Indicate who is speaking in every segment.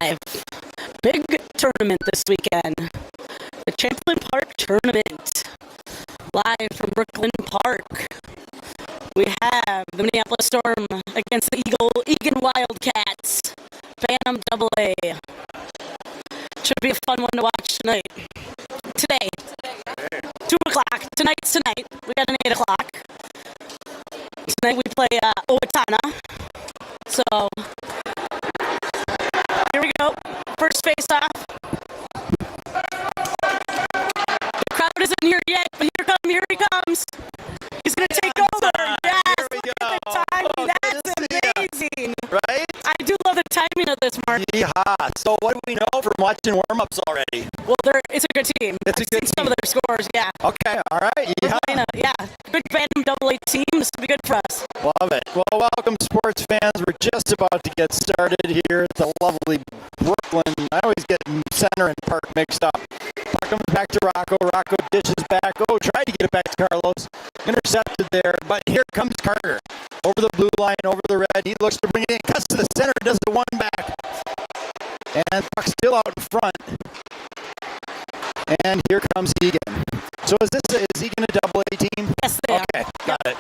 Speaker 1: live. Big tournament this weekend. The Champlain Park Tournament. Live from Brooklyn Park. We have the Minneapolis Storm against the Eagan Wildcats. Phantom AA. Should be a fun one to watch tonight. Today. 2 o'clock. Tonight's tonight. We got an 8 o'clock. Tonight we play Owatonna. So, here we go. First face-off. The crowd isn't here yet, but here he comes. He's going to take over. Yes,
Speaker 2: here we
Speaker 1: look
Speaker 2: go.
Speaker 1: at the timing. That's amazing.
Speaker 2: Right?
Speaker 1: I do love the timing of this, Mark.
Speaker 2: Yeehaw. So what do we know from watching warm-ups already?
Speaker 1: Well, it's a good team.
Speaker 2: It's a good
Speaker 1: I've seen some of their scores, yeah.
Speaker 2: Okay, all right.
Speaker 1: We're playing good Phantom AA team. This will be good for us.
Speaker 2: Love it. Well, welcome, sports fans. We're just about to get started here at the lovely Brooklyn. I always get center and park mixed up. Puck comes back to Rocco. Rocco dishes back. Oh, tried to get it back to Carlos. Intercepted there, but here comes Carter. Over the blue line, over the red. He looks to bring it in. Cuts to the center. Does the one back. And puck still out in front. And here comes Eagan. So is Eagan a AA team?
Speaker 1: Yes, they are.
Speaker 2: Okay, got it.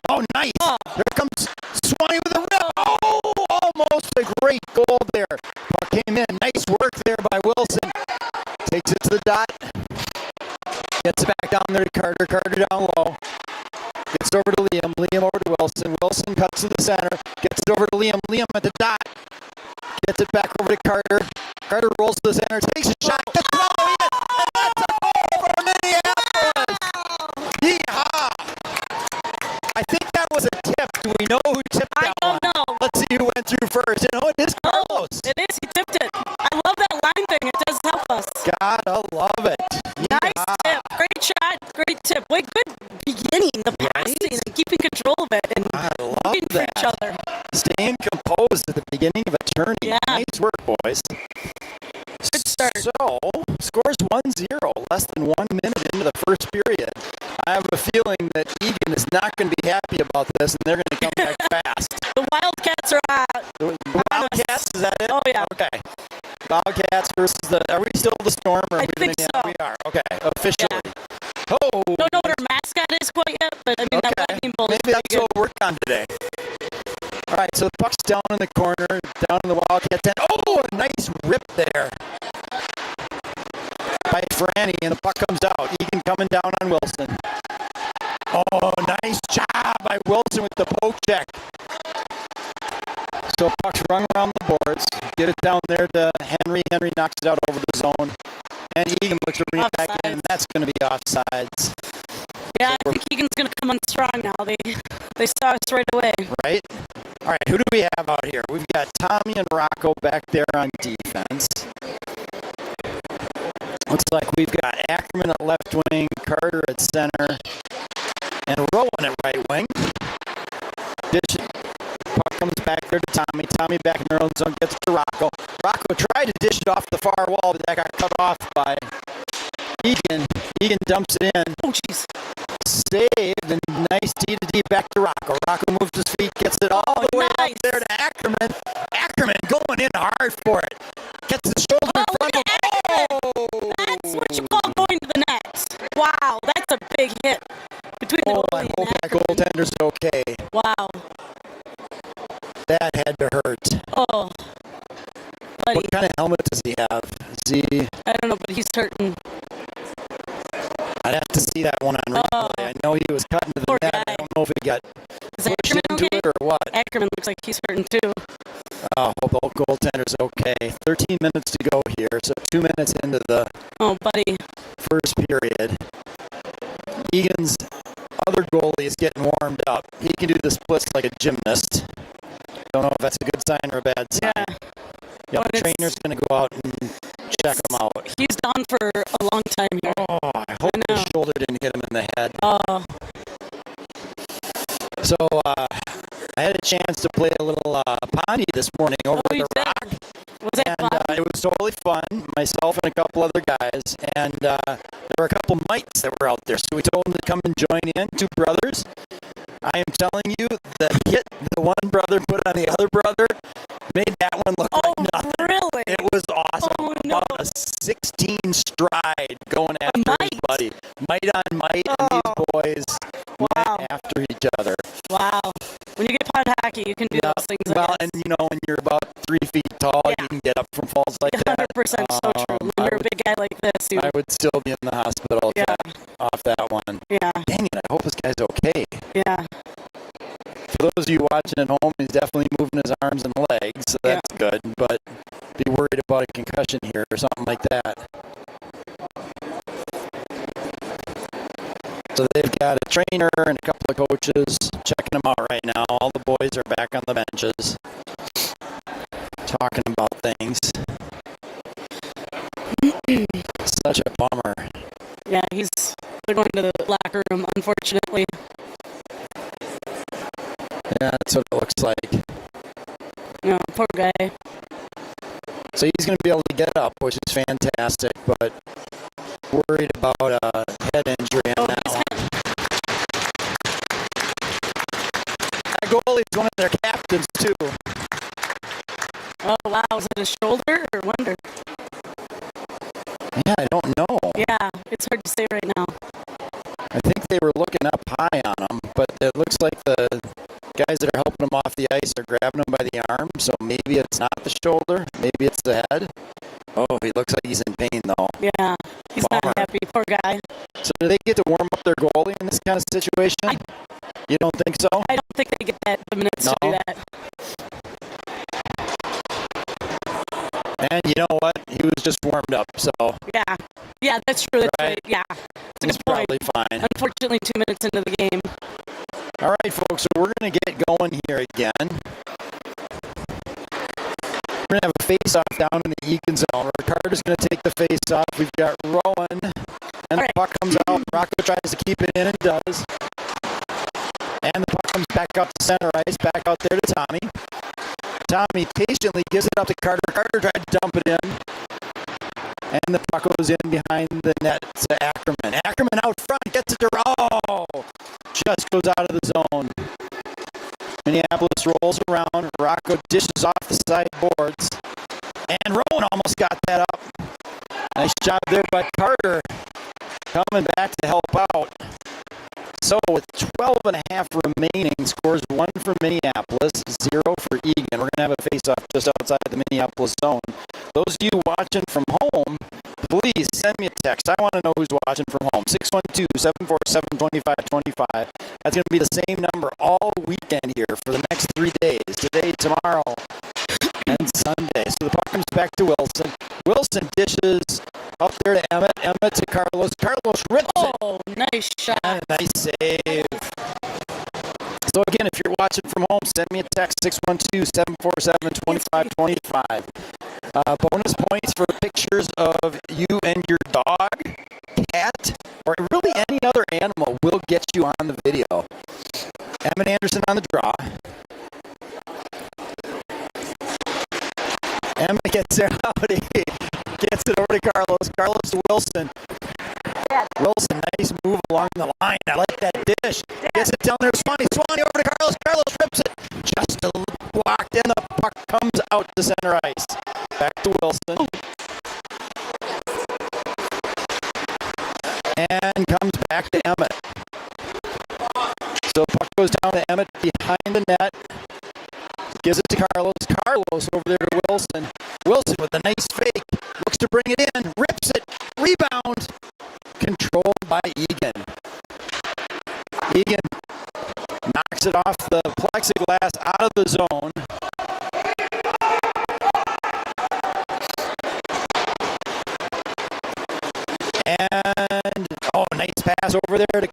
Speaker 2: Oh, nice. Oh. Here comes Swanee with a rip. Oh, almost a great goal there. Puck came in. Nice work there by Wilson. Takes it to the dot. Gets it back down there to Carter. Carter down low. Gets it over to Liam. Liam over to Wilson. Wilson cuts to the center. Gets it over to Liam. Liam at the dot. Gets it back over to Carter. Carter rolls to the center. Takes a shot. Gets it all the way in. And that's a goal for Minneapolis. Yeehaw. I think that was a tip. Do we know who tipped that one?
Speaker 1: I don't know.
Speaker 2: Let's see who went through first. You know, it is Carlos.
Speaker 1: It is. He tipped it. I love that line thing. It does help us.
Speaker 2: Gotta love it.
Speaker 1: Nice tip. Great shot. Great tip. Wait, good beginning. The passing and keeping control of it and
Speaker 2: I love
Speaker 1: looking for
Speaker 2: that.
Speaker 1: each other.
Speaker 2: Staying composed at the beginning of a tourney.
Speaker 1: Yeah.
Speaker 2: Nice work, boys.
Speaker 1: Good start.
Speaker 2: So, scores 1-0, less than 1 minute into the first period. I have a feeling that Eagan is not going to be happy about this, and they're going to come back fast.
Speaker 1: The Wildcats are
Speaker 2: The Wildcats, is that it?
Speaker 1: Oh, yeah.
Speaker 2: Okay. Wildcats versus are we still the Storm? Or
Speaker 1: I think so.
Speaker 2: We are. Okay, officially.
Speaker 1: Yeah.
Speaker 2: Oh.
Speaker 1: Don't know what our mascot is quite yet, but I mean, that lightning bolt is
Speaker 2: Maybe that's
Speaker 1: pretty
Speaker 2: what we'll work on today. All right, so the puck's down in the corner, down in the Wildcats end. Oh, a nice rip there by Franny, and the puck comes out. Eagan coming down on Wilson. Oh, nice job by Wilson with the poke check. So puck's run around the boards. Get it down there to Henry. Henry knocks it out over the zone. And Eagan looks to bring it back in, and that's going to be offsides.
Speaker 1: Yeah, I think Eagan's going to come on strong now. They saw us right away.
Speaker 2: Right? All right, who do we have out here? We've got Tommy and Rocco back there on defense. Looks like we've got Ackerman at left wing, Carter at center, and Rowan at right wing. Puck comes back there to Tommy. Tommy back in their own zone, gets it to Rocco. Rocco tried to dish it off the far wall, but that got cut off by Eagan. Eagan dumps it in.
Speaker 1: Oh, jeez.
Speaker 2: Saved, and nice D-to-D back to Rocco. Rocco moves his feet, gets it all the way up there to Ackerman. Ackerman going in hard for it. Gets the shoulder in front of him.
Speaker 1: That's what you call going to the net. Wow, that's a big hit between the goalie
Speaker 2: I hope
Speaker 1: and
Speaker 2: that
Speaker 1: Ackerman.
Speaker 2: goaltender's okay.
Speaker 1: Wow.
Speaker 2: That had to hurt.
Speaker 1: Oh, buddy.
Speaker 2: What kind of helmet does he have? Is he...
Speaker 1: I don't know, but he's hurting.
Speaker 2: I'd have to see that one on replay. I know he was cutting to the
Speaker 1: Poor
Speaker 2: net.
Speaker 1: guy.
Speaker 2: I don't know if he got
Speaker 1: Is
Speaker 2: pushed
Speaker 1: Ackerman
Speaker 2: into
Speaker 1: okay?
Speaker 2: it or what.
Speaker 1: Ackerman looks like he's hurting too.
Speaker 2: Oh, both goaltenders okay. 13 minutes to go here, so 2 minutes into the
Speaker 1: buddy.
Speaker 2: first period. Egan's other goalie is getting warmed up. He can do the splits like a gymnast. Don't know if that's a good sign or a bad sign.
Speaker 1: Yeah.
Speaker 2: Yep, the trainer's going to go out and check him out.
Speaker 1: He's down for a long time here.
Speaker 2: Oh, I hope his shoulder didn't hit him in the head.
Speaker 1: Oh.
Speaker 2: So, I had a chance to play a little Pawnee this morning over at the Rock.
Speaker 1: Was that fun?
Speaker 2: It was totally fun. Myself and a couple other guys. And there were a couple mites that were out there. So we told them to come and join in. Two brothers. I am telling you, the hit the one brother put on the other brother made that one look like nothing.
Speaker 1: Really?
Speaker 2: It was awesome.
Speaker 1: Oh, no.
Speaker 2: About a 16 stride going after his
Speaker 1: might.
Speaker 2: buddy. Might on might, and these boys
Speaker 1: Wow.
Speaker 2: went after each other.
Speaker 1: Wow. When you get pond hockey, you can do those things.
Speaker 2: Well, and when you're about 3 feet tall,
Speaker 1: Yeah.
Speaker 2: you can get up from falls like
Speaker 1: 100%
Speaker 2: that.
Speaker 1: so true. When you're a big guy like this,
Speaker 2: I would still be in the hospital off that one.
Speaker 1: Yeah.
Speaker 2: Dang it, I hope this guy's okay.
Speaker 1: Yeah.
Speaker 2: For those of you watching at home, he's definitely moving his arms and legs, so that's good. But be worried about a concussion here or something like that. So they've got a trainer and a couple of coaches checking them out right now. All the boys are back on the benches talking about things. Such a bummer.
Speaker 1: Yeah, they're going to the locker room, unfortunately.
Speaker 2: Yeah, that's what it looks like.
Speaker 1: Poor guy.
Speaker 2: So he's going to be able to get up, which is fantastic, but worried about a head injury on that one. That goalie's one of their captains, too.
Speaker 1: Oh, wow. Is it a shoulder or wonder?
Speaker 2: Yeah, I don't know.
Speaker 1: Yeah, it's hard to say right now.
Speaker 2: I think they were looking up high on him, but it looks like the guys that are helping him off the ice are grabbing him by the arm, so maybe it's not the shoulder, maybe it's the head. Oh, he looks like he's in pain, though.
Speaker 1: Yeah, he's not happy. Poor guy.
Speaker 2: So do they get to warm up their goalie in this kind of situation? You don't think so?
Speaker 1: I don't think they get the minutes to do that.
Speaker 2: And you know what? He was just warmed up, so...
Speaker 1: Yeah, that's true. That's right. Yeah, it's a good point.
Speaker 2: Probably fine.
Speaker 1: Unfortunately, 2 minutes into the game.
Speaker 2: All right, folks, so we're going to get going here again. We're going to have a face-off down in the Eagan zone. Ricardo's going to take the face-off. We've got Rowan, and the puck comes out. Rocco tries to keep it in and does. And the puck comes back out to center ice, back out there to Tommy. Tommy patiently gives it up to Carter. Carter tried to dump it in. And the puck goes in behind the net to Ackerman. Ackerman out front, gets it to just goes out of the zone. Minneapolis rolls around. Rocco dishes off the side boards. And Rowan almost got that up. Nice job there by Carter. Coming back to help out. So with 12 and a half remaining, scores 1 for Minneapolis, 0 for Eagan. We're going to have a face-off just outside the Minneapolis zone. Those of you watching from home, please send me a text. I want to know who's watching from home. 612-747-2525. That's going to be the same number all weekend here for the next 3 days. Today, tomorrow, and Sunday. So the puck comes back to Wilson. Wilson dishes up there to Emmett. Emmett to Carlos. Carlos rips it.
Speaker 1: Oh, nice shot.
Speaker 2: And a nice save. So again, if you're watching from home, send me a text, 612-747-2525. Bonus points for pictures of you and your dog, cat, or really any other animal will get you on the video. Emmett Anderson on the draw. Emmett gets it out. Gets it over to Carlos. Carlos to Wilson. Wilson, nice move along the line. I like that dish. Gets it down there to Swanee. Swanee over to Carlos. Carlos rips it. Just a block. Then the puck comes out to center ice. Back to Wilson. And comes back to Emmett. So puck goes down to Emmett behind the net. Gives it to Carlos. Carlos over there to Wilson. Wilson with a nice fake. Looks to bring it in. Rips it. Rebound. Controlled by Eagan. Eagan knocks it off the plexiglass out of the zone. And, nice pass over there to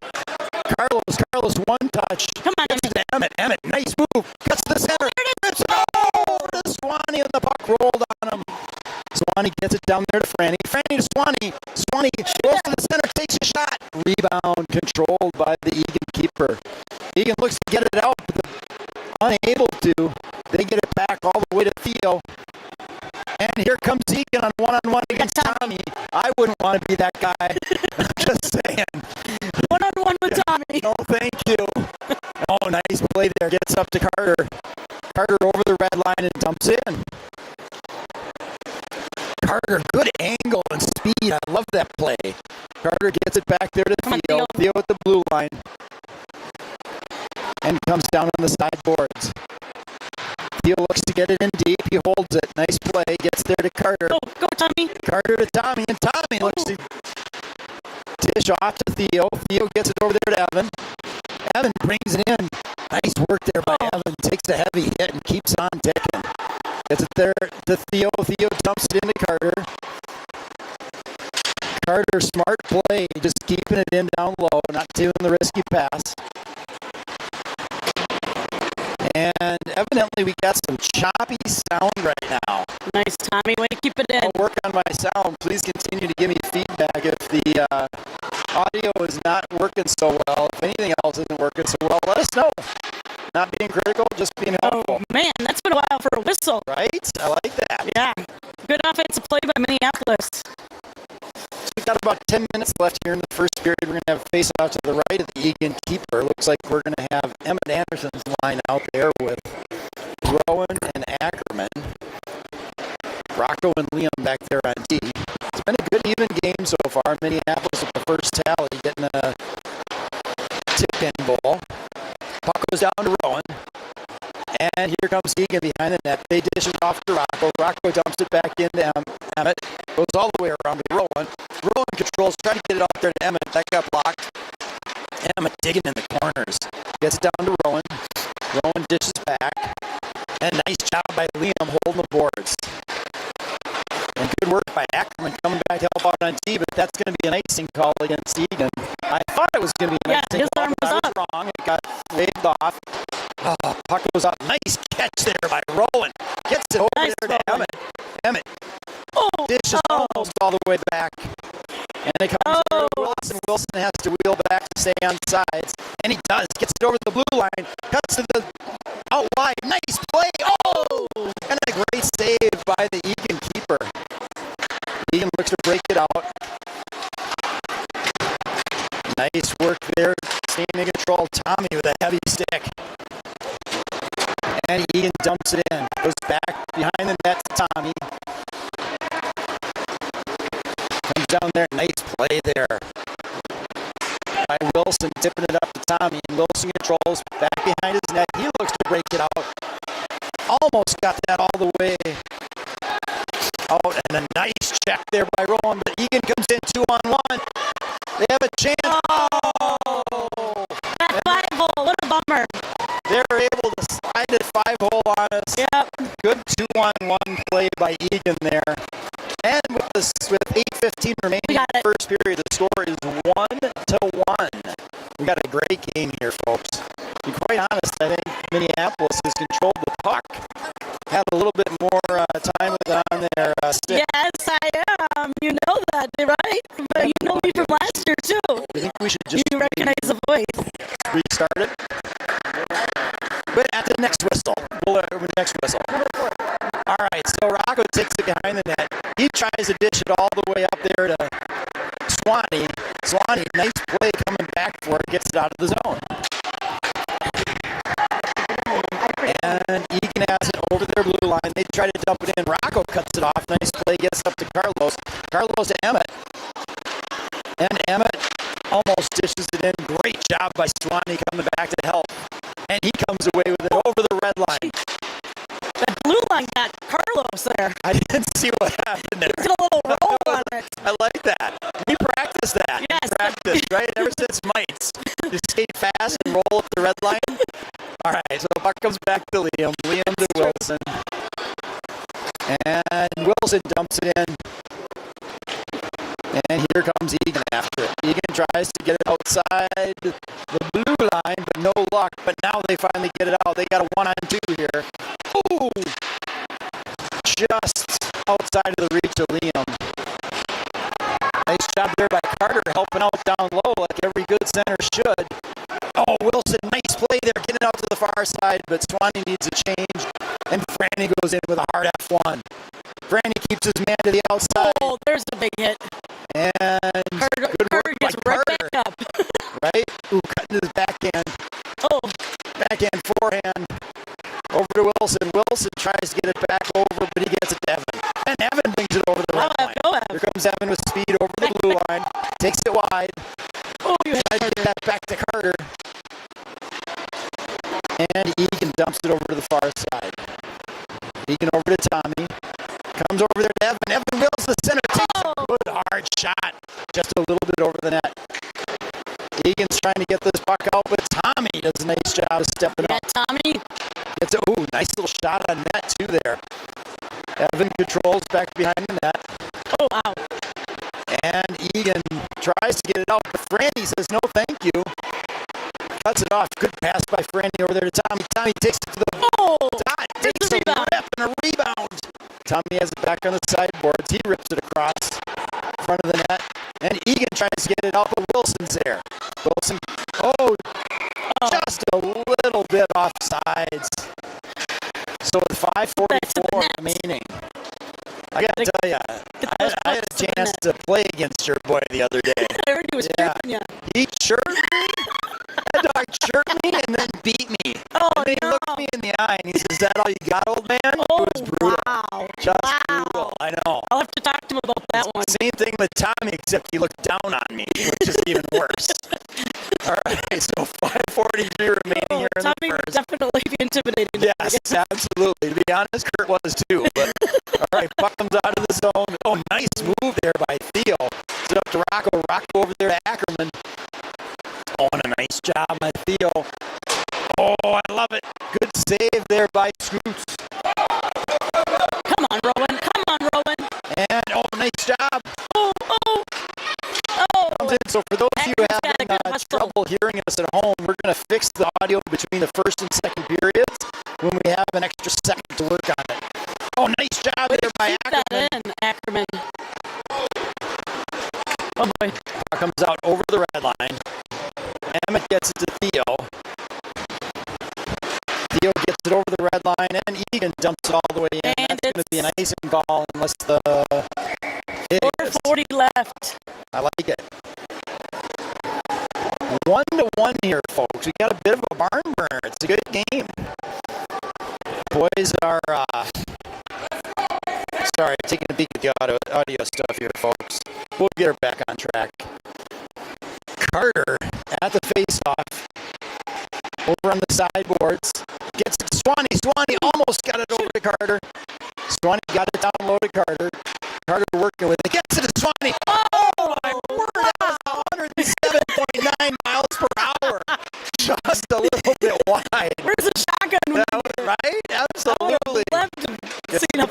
Speaker 2: Carlos. Carlos, one touch.
Speaker 1: Come on,
Speaker 2: Gets it to Emmett. Emmett, nice move. Cuts to the center. Over to Swanee, and the puck rolled on him. Swanee gets it down there to Franny. Franny to Swanee. Swanee goes to the center, takes a shot. Rebound controlled by the Eagan keeper. Eagan looks to get it out, but unable to. They get it back all the way to Theo. And here comes Eagan on one-on-one against Tommy. I wouldn't want to be that guy. I'm just saying.
Speaker 1: One-on-one with Tommy.
Speaker 2: No, thank you. Oh, Nice play there. Gets up to Carter. Carter over the red line and dumps in. Carter, good angle and speed. I love that play. Carter gets it back there to Theo. Theo at the blue line. And comes down on the side boards. Theo looks to get it in deep. He holds it. Nice play. Gets there to Carter.
Speaker 1: Go, Tommy.
Speaker 2: Carter to Tommy. And Tommy looks to dish off to Theo. Theo gets it over there to Evan. Evan brings it in. Nice work there by Evan. Takes a heavy hit and keeps on ticking. Gets it there to Theo. Theo dumps it into Carter. Carter, smart play. Just keeping it in down low. Not doing the risky pass. And evidently we got some choppy sound right now.
Speaker 1: Nice, Tommy. Way to keep it in.
Speaker 2: I'll work on my sound. Please continue to give me feedback if the audio is not working so well. If anything else isn't working so well, let us know. Not being critical, just being helpful.
Speaker 1: Oh, man, that's been a while for a whistle.
Speaker 2: Right? I like that.
Speaker 1: Yeah. Good offensive play by Minneapolis.
Speaker 2: We've got about 10 minutes left here in the first period. We're going to have a face out to the right of the Eagan keeper. Looks like we're going to have Emmett Anderson's line out there with Rowan and Ackerman. Rocco and Liam back there on D. It's been a good even game so far. Minneapolis with the first tally, getting a tip-in goal. Puck goes down to Rowan. And here comes Eagan behind the net. They dish it off to Rocco. Rocco dumps it back into Emmett. Goes all the way around to Rowan. Rowan controls, trying to get it off there to Emmett. That got blocked. Emmett digging in the corners. Gets it down to Rowan. Rowan dishes back. And nice job by Liam holding the boards. And good work by Ackerman coming back to help out on D, but that's going to be an icing call against Eagan. I thought it was going to be an icing call, but I was wrong. It got waved off. Puck goes up. Nice catch there by Rowan. Gets it over there to Emmett. Emmett dishes almost all the way back. And it comes over to Wilson. Wilson has to wheel back to stay on sides. And he does. Gets it over the blue line. Cuts to the out wide. Nice play. Oh! And a great save by the Eagan keeper. Eagan looks to break it out. Nice work there. Staying in control. Tommy with a heavy stick. And Eagan dumps it in. Goes back behind the net to Tommy. Comes down there. Nice play there by Wilson, tipping it up to Tommy. And Wilson controls back behind his net. He looks to break it out. Almost got that all the way out. And a nice check there by Rowan. But Eagan comes in 2-on-1. They have a chance. Oh!
Speaker 1: That 5-hole. What a bummer.
Speaker 2: They're able to slide it 5-hole on us.
Speaker 1: Yep. Good
Speaker 2: 2-on-1 play by Eagan there. And with 8:15 remaining in the first period, the score is 1-1. We got a great game here, folks. To be quite honest, I think Minneapolis has controlled the puck. Had a little bit more time with it on their stick.
Speaker 1: Yes, I am. You know that, right? But you know me from last year, too.
Speaker 2: I think we should just
Speaker 1: recognize the voice.
Speaker 2: Restart it. But at the next whistle. Next whistle. All right, so Rocco takes it behind the net. He tries to dish it all the way up there to Swanee. Swanee, nice play coming back for it. Gets it out of the zone. And Eagan has it over their blue line. They try to dump it in. Rocco cuts it off. Nice play. Gets up to Carlos. Carlos to Emmett. And Emmett almost dishes it in. Great job by Swanee coming back to help. And he comes away with it over the red line.
Speaker 1: That blue line got Carlos there.
Speaker 2: I didn't see what happened there.
Speaker 1: He did a little roll on it.
Speaker 2: I like that. We practiced that.
Speaker 1: Yes.
Speaker 2: We practiced, right? Ever since mites. You skate fast and roll up the red line. All right, so the puck comes back to Liam. Liam to Wilson. And Wilson dumps it in. And here comes Eagan after it. Eagan tries to get it outside the blue line, but no luck. But now they finally get it out. They got a 1-on-2 here. Ooh! Just outside of the reach of Liam. Nice job there by Carter, helping out down low like every good center should. Oh, Wilson, nice play there, getting out to the far side, but Swanee needs a change. And Franny goes in with a hard F1. Franny keeps his man to the outside.
Speaker 1: Oh, there's a big hit.
Speaker 2: And
Speaker 1: Carter
Speaker 2: good work by
Speaker 1: gets right
Speaker 2: Carter.
Speaker 1: back up.
Speaker 2: Right? Ooh, cutting his backhand.
Speaker 1: Oh.
Speaker 2: Backhand tries to get it back over, but he gets it to Evan. And Evan brings it over the red line. Here comes Evan with speed over the blue line. Takes it wide.
Speaker 1: Oh, you
Speaker 2: tries to get that back to Carter. And Eagan dumps it over to the far side. Eagan over to Tommy. Comes over there to Evan. Evan wheels the center. Takes a good hard shot. Just a little bit over the net. Eagan's trying to get this puck out, but Tommy does a nice job of stepping up.
Speaker 1: Tommy.
Speaker 2: Gets a nice little shot on net too there. Evan controls back behind the net.
Speaker 1: Oh, wow.
Speaker 2: And Eagan tries to get it out, but Franny says no thank you. Cuts it off. Good pass by Franny over there to Tommy. Tommy takes it to the dot. Takes a rip and a rebound. Tommy has it back on the sideboards. He rips it across front of the net. And Eagan tries to get it out, but Wilson's there. Wilson, just a little bit offsides. So with 5:44 remaining, I got to tell you, I had a chance to play against your boy the other day.
Speaker 1: I heard he was chirping you.
Speaker 2: He chirped me. That dog chirped me and then beat me.
Speaker 1: Oh,
Speaker 2: and then he looked me in the eye and he says, "Is that all you got, old man?"
Speaker 1: Oh,
Speaker 2: it was brutal.
Speaker 1: wow.
Speaker 2: Just brutal. I know.
Speaker 1: I'll have to talk to him about that one.
Speaker 2: Same thing with Tommy, except he looked down on me, which is even worse. All right, so 5:43 remaining here in the
Speaker 1: Tommy would
Speaker 2: first.
Speaker 1: definitely be intimidating.
Speaker 2: Yes, absolutely. To be honest, Kurt was too. But all right, puck comes out of the zone. Oh, nice move there by Theo. It's up to Rocco. Rocco over there to Ackerman. Oh, and a nice job by Theo. Oh, I love it. Good save there by Scoots.
Speaker 1: Come on, Rowan. Come on, Rowan.
Speaker 2: And, nice job.
Speaker 1: Oh.
Speaker 2: Comes in. So for those of you who
Speaker 1: Ackerman's got a
Speaker 2: having
Speaker 1: good
Speaker 2: trouble hearing us at home, we're going to fix the audio between the first and second periods when we have an extra second to work on it. Oh, nice job there by Ackerman.
Speaker 1: That in, Ackerman. Oh, boy.
Speaker 2: Comes out over the red line. Emmett gets it to Theo. Theo gets it over the red line, and Eagan dumps it all the way in.
Speaker 1: And
Speaker 2: that's going to be an icing call unless the...
Speaker 1: 4:40 left.
Speaker 2: I like it. 1-1 here, folks. We got a bit of a barn burner. It's a good game. Boys are... Sorry, taking a peek at the audio stuff here, folks. We'll get her back on track. Carter at the face-off. Over on the sideboards. Gets it to Swanee. Swanee almost got it over to Carter. Swanee got it down low to Carter. Carter working with it. Gets it to Swanee. Oh, my word. That was 107.9 miles per hour. Just a little bit wide.
Speaker 1: Where's the shotgun?
Speaker 2: Right? Absolutely. Gets to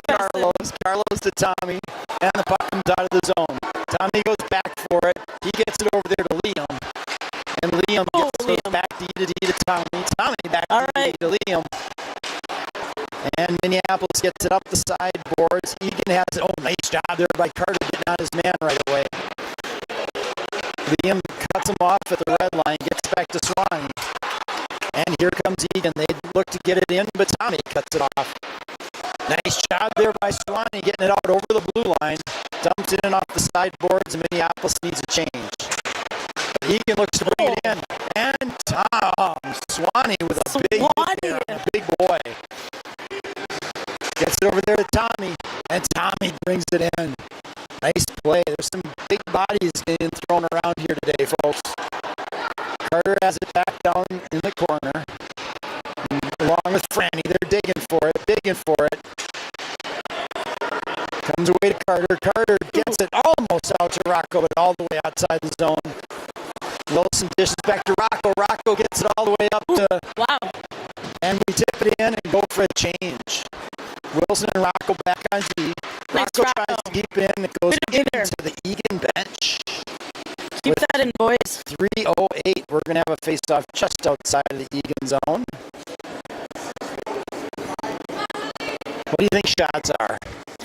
Speaker 2: Carlos to Tommy. And the puck comes out of the zone. Tommy goes back for it. He gets it over there to Liam. And Liam gets it back D to Tommy. Tommy back D to Liam. And Minneapolis gets it up the sideboards. Eagan has it. Oh, nice job there by Carter getting on his man right away. Liam cuts him off at the red line, gets back to Swanee. And here comes Eagan. They look to get it in, but Tommy cuts it off. Nice job there by Swanee getting it out over the blue line. Dumps it in off the sideboards, and Minneapolis needs a change. Eagan looks to bring it in. And Tom Swanee with a big hit there on a big boy. Gets it over there to Tommy, and Tommy brings it in. Nice play. There's some big bodies getting thrown around here today, folks. Carter has it back down in the corner. Along with Franny, they're digging for it. Comes away to Carter. Carter gets it almost out to Rocco, but all the way outside the zone. Wilson dishes back to Rocco. Rocco gets it all the way up to...
Speaker 1: Wow.
Speaker 2: And we tip it in and go for a change. Wilson and Rocco back on D. Rocco tries to keep in. It goes into the Eagan bench.
Speaker 1: Keep that in, boys.
Speaker 2: 3:08. We're going to have a face-off just outside of the Eagan zone. What do you think shots are?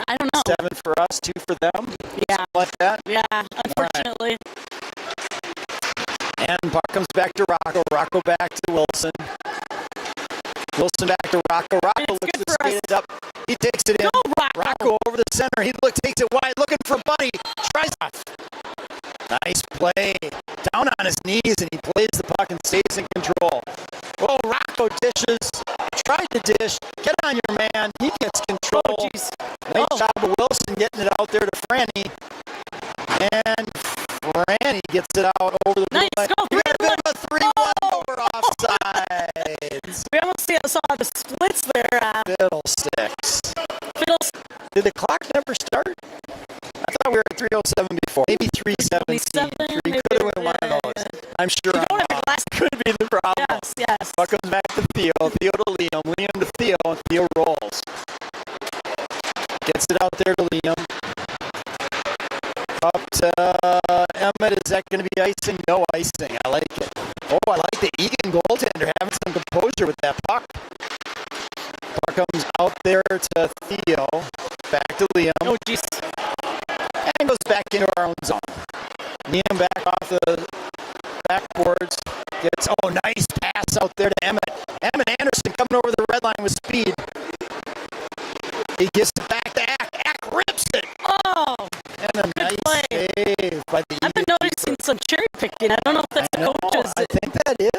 Speaker 1: I don't know.
Speaker 2: 7 for us, 2 for them?
Speaker 1: Yeah.
Speaker 2: Something like that?
Speaker 1: Yeah, unfortunately.
Speaker 2: And puck comes back to Rocco. Rocco back to Wilson. Wilson back to Rocco. Rocco looks to skate it up. He takes it in. Rocco over the center. He takes it wide, looking for Buddy. Tries off. Nice play. Down on his knees, and he plays the puck and stays in control. Oh, Rocco Rocco dishes, tried to dish, get on your man, he gets control.
Speaker 1: Oh, jeez.
Speaker 2: Nice job of Wilson getting it out there to Franny. And Franny gets it out over the blue line.
Speaker 1: Go,
Speaker 2: You got a bit of a 3-1 over offsides.
Speaker 1: We almost saw the splits there.
Speaker 2: Fiddlesticks.
Speaker 1: Fiddles.
Speaker 2: Did the clock never start? I thought we were at 3:07 before. Maybe 3:17. We could have went one of those. I'm sure I'm wrong. Could be the problem.
Speaker 1: Yes, yes.
Speaker 2: Puck comes back to Theo. Theo to Liam. Liam to Theo. And Theo rolls. Gets it out there to Liam. Up to Emmett. Is that going to be icing? No icing. I like it. Oh, I like the Eagan goaltender having some composure with that puck. Puck comes out there to Theo. Back to Liam.
Speaker 1: Oh, jeez.
Speaker 2: And goes back into our own zone. Liam back off the backboards. Gets, nice pass out there to Emmett. Emmett Anderson coming over the red line with speed. He gives it back to Ack. Ack rips it.
Speaker 1: Oh,
Speaker 2: and a nice
Speaker 1: play.
Speaker 2: save by the
Speaker 1: I've been
Speaker 2: Eagan
Speaker 1: noticing some cherry picking. I don't know if that's the coaches.
Speaker 2: I think that is.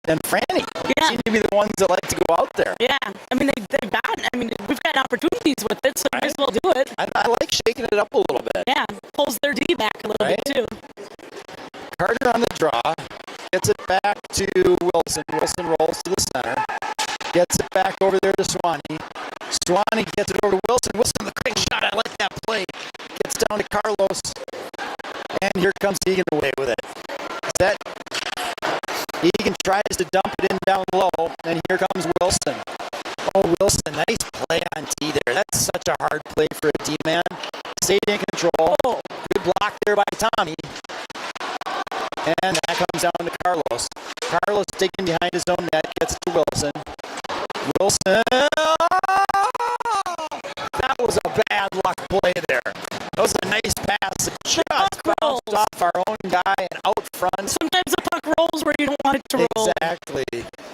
Speaker 2: And Franny seem to be the ones that like to go out there.
Speaker 1: Yeah, I mean, we've got opportunities with it, so we might as well do it.
Speaker 2: I like shaking it up a little bit.
Speaker 1: Yeah, pulls their D back a little bit, too.
Speaker 2: Carter on the draw. Gets it back to Wilson. Wilson rolls to the center. Gets it back over there to Swanee. Swanee gets it over to Wilson. Wilson with a great shot. I like that play. Gets down to Carlos. And here comes Eagan away with it. Set. Eagan tries to dump it in down low. And here comes Wilson. Oh, Wilson. Nice play on T there. That's such a hard play for a D-man. Stayed in control. Good block there by Tommy. And that comes down to Carlos. Carlos digging behind his own net. Gets to Wilson. Wilson. That was a bad luck play there. That was a nice pass. It just bounced off our own guy and out front.
Speaker 1: Sometimes the puck rolls where you don't want it to roll.
Speaker 2: Exactly.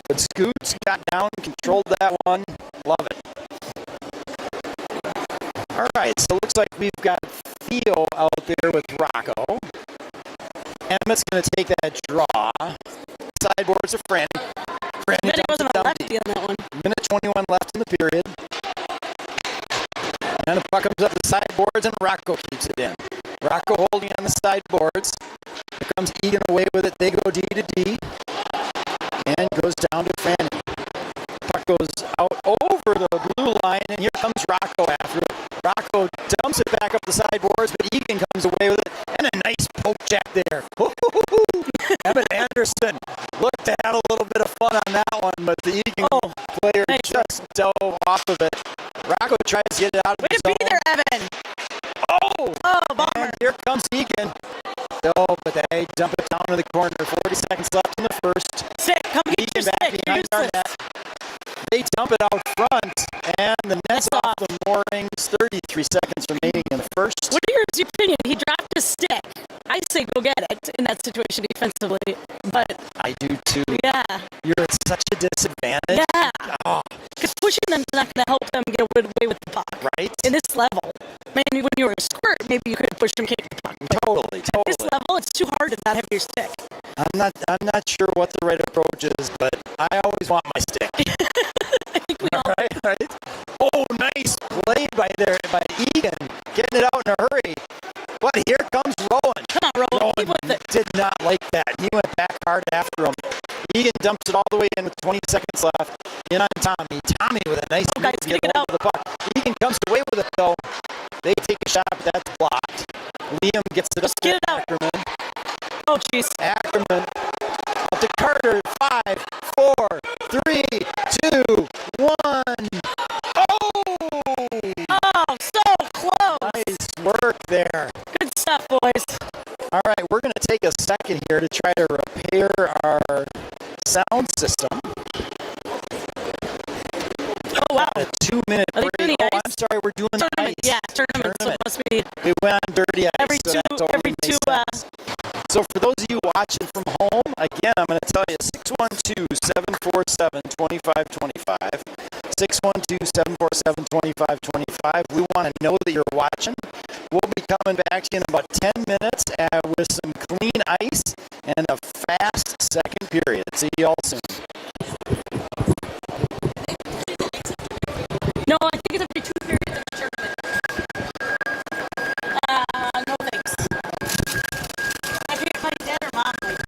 Speaker 2: But Scoots got down, controlled that one. Love it. All right, so it looks like we've got Theo out there with Rocco. Emmett's going to take that draw. Sideboards of Franny.
Speaker 1: Franny wasn't a lefty on that one.
Speaker 2: Minute 21 left in the period. And the puck comes up the sideboards, and Rocco keeps it in. Rocco holding on the sideboards. Here comes Eagan away with it. They go D to D. And goes down to Franny. Puck goes out over the blue line, and here comes Rocco after it. Rocco dumps it back up the sideboards, but Eagan comes away with it. And a nice poke check there. Emmett Anderson looked to have a little bit of fun on that one, but the Eagan player just dove off of it. Rocco tries to get it out of the zone.
Speaker 1: Way to be there, Evan.
Speaker 2: Oh,
Speaker 1: bummer.
Speaker 2: And here comes Eagan. Oh, but they dump it down to the corner. 40 seconds left in the first.
Speaker 1: Stick, come get your stick.
Speaker 2: Behind our net. They dump it out front, and the net's off the moorings. 33 seconds remaining in the first.
Speaker 1: What is your opinion? He dropped his stick. I say go get it in that situation defensively, but
Speaker 2: I do too.
Speaker 1: Yeah.
Speaker 2: You're at such a disadvantage.
Speaker 1: Yeah.
Speaker 2: Oh.
Speaker 1: Because pushing them is not going to help them get away with the puck.
Speaker 2: Right.
Speaker 1: In this level. Man, when you were a squirt, maybe you could push them, kick the puck.
Speaker 2: Totally.
Speaker 1: At this level, it's too hard to not have your stick.
Speaker 2: I'm not sure what the right approach is, but I always want my stick.
Speaker 1: I think we all
Speaker 2: right. Oh, nice play by Eagan. Getting it out in a hurry. But here comes Rowan.
Speaker 1: Come on, Rowan. Keep with it.
Speaker 2: Did not like that. He went back hard after him. Eagan dumps it all the way in with 20 seconds left. In on Tommy. Tommy with a nice move to get hold of the puck. Eagan comes away with it, though. They take a shot, but that's blocked. Liam gets it up to Ackerman.
Speaker 1: Oh, jeez.
Speaker 2: Ackerman. Up to Carter. 5, 4, 3, 2, 1.
Speaker 1: Oh, so close.
Speaker 2: Nice work there.
Speaker 1: Good stuff, boys.
Speaker 2: All right, we're going to take a second here to try to repair our sound system.
Speaker 1: Oh, wow.
Speaker 2: A 2-minute break. Oh, I'm sorry, we're doing the ice.
Speaker 1: Yeah, tournament. So it must be.
Speaker 2: We went on dirty ice.
Speaker 1: Every
Speaker 2: so
Speaker 1: two.
Speaker 2: So for those of you watching from home, again, I'm going to tell you 612-747-2525. 612-747-2525. We want to know that you're watching. We'll be coming back to you in about 10 minutes with some clean ice and a fast second period. See you all soon.
Speaker 1: No, I think it's every 2 periods of the tournament. No thanks. I think my dad or mom might.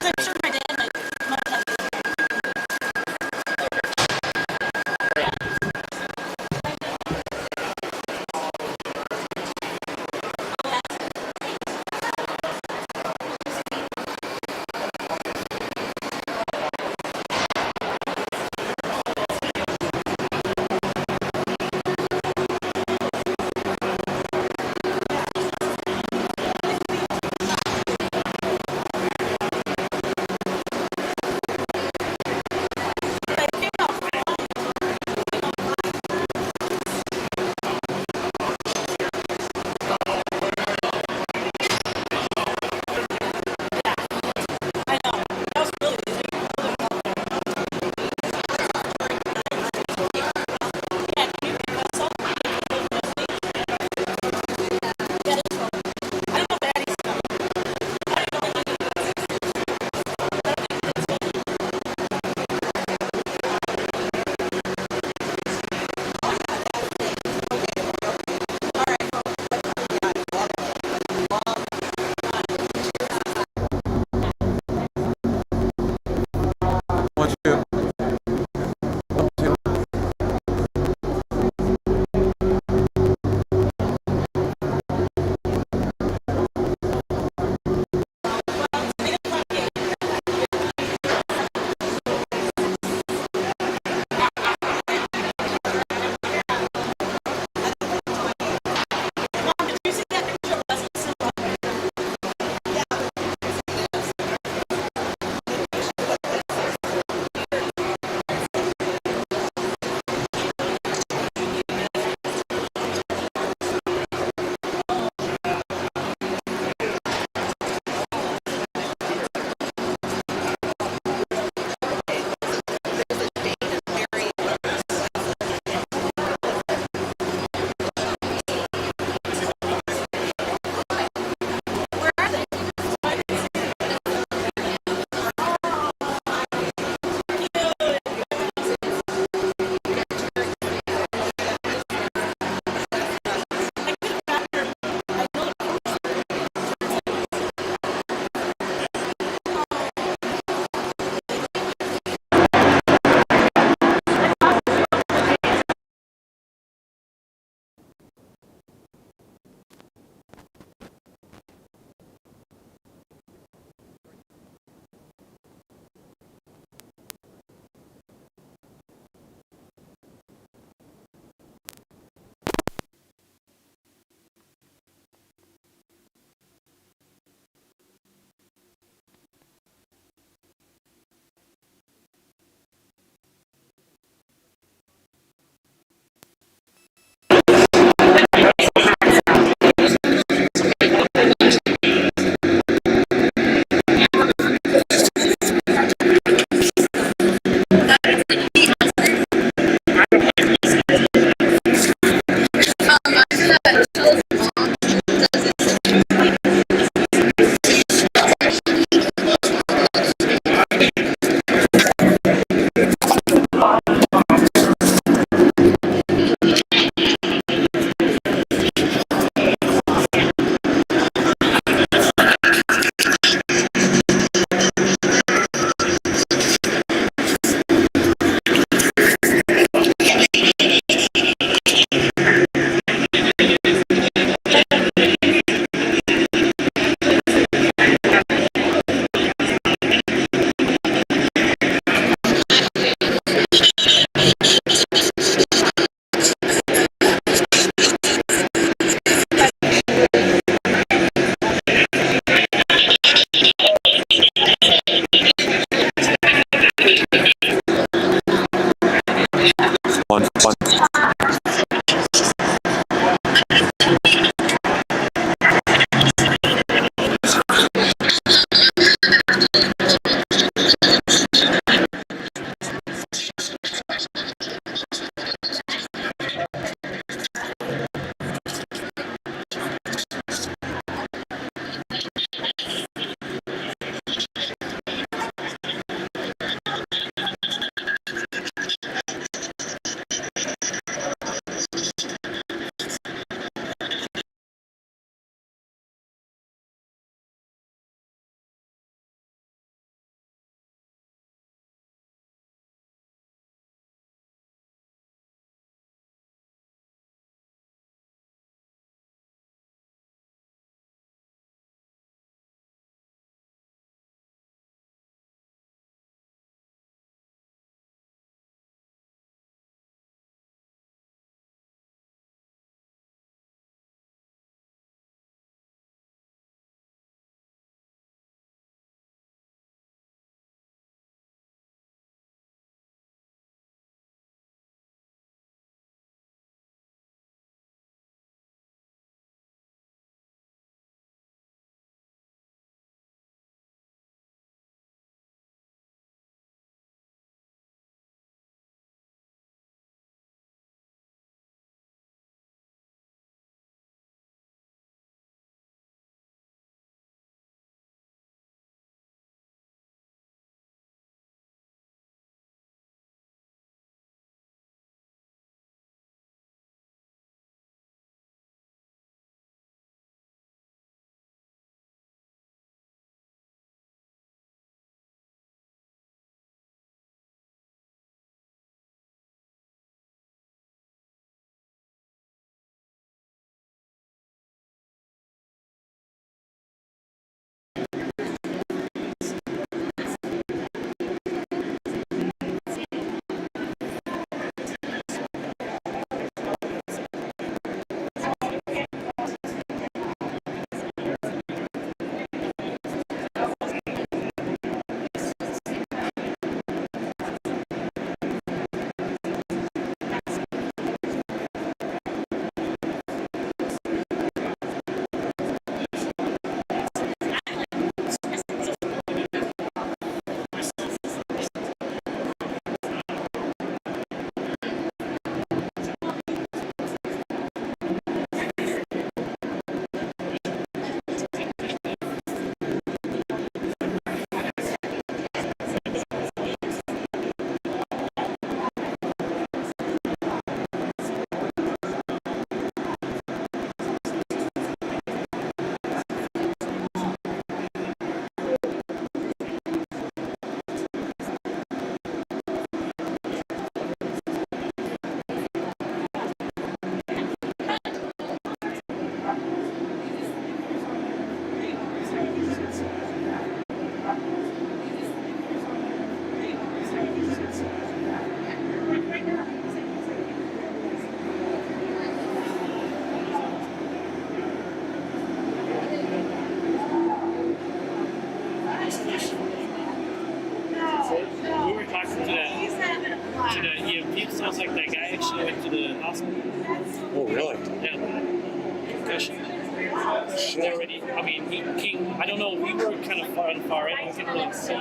Speaker 1: I'm sure my dad might.
Speaker 3: Sounds like that guy actually went to the hospital.
Speaker 4: Oh, really?
Speaker 3: Yeah. Concussion. They already, I mean, he I don't know, we were kind of far end, we couldn't really see.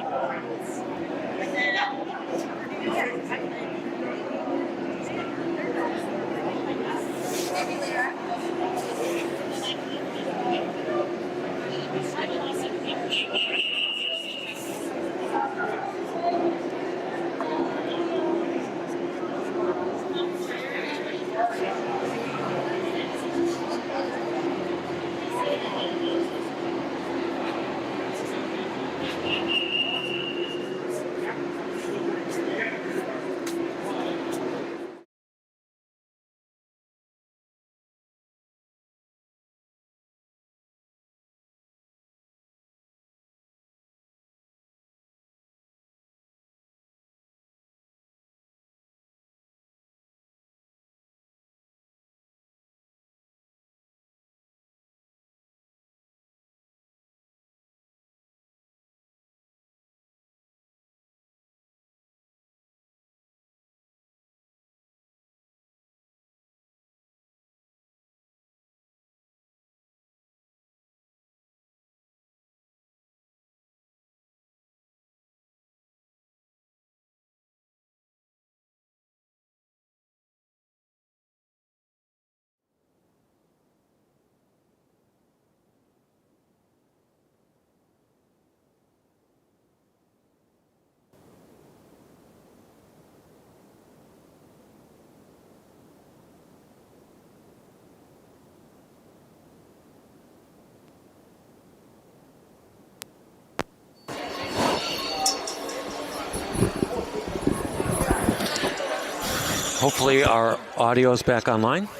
Speaker 4: Hopefully our audio is back online.
Speaker 2: Do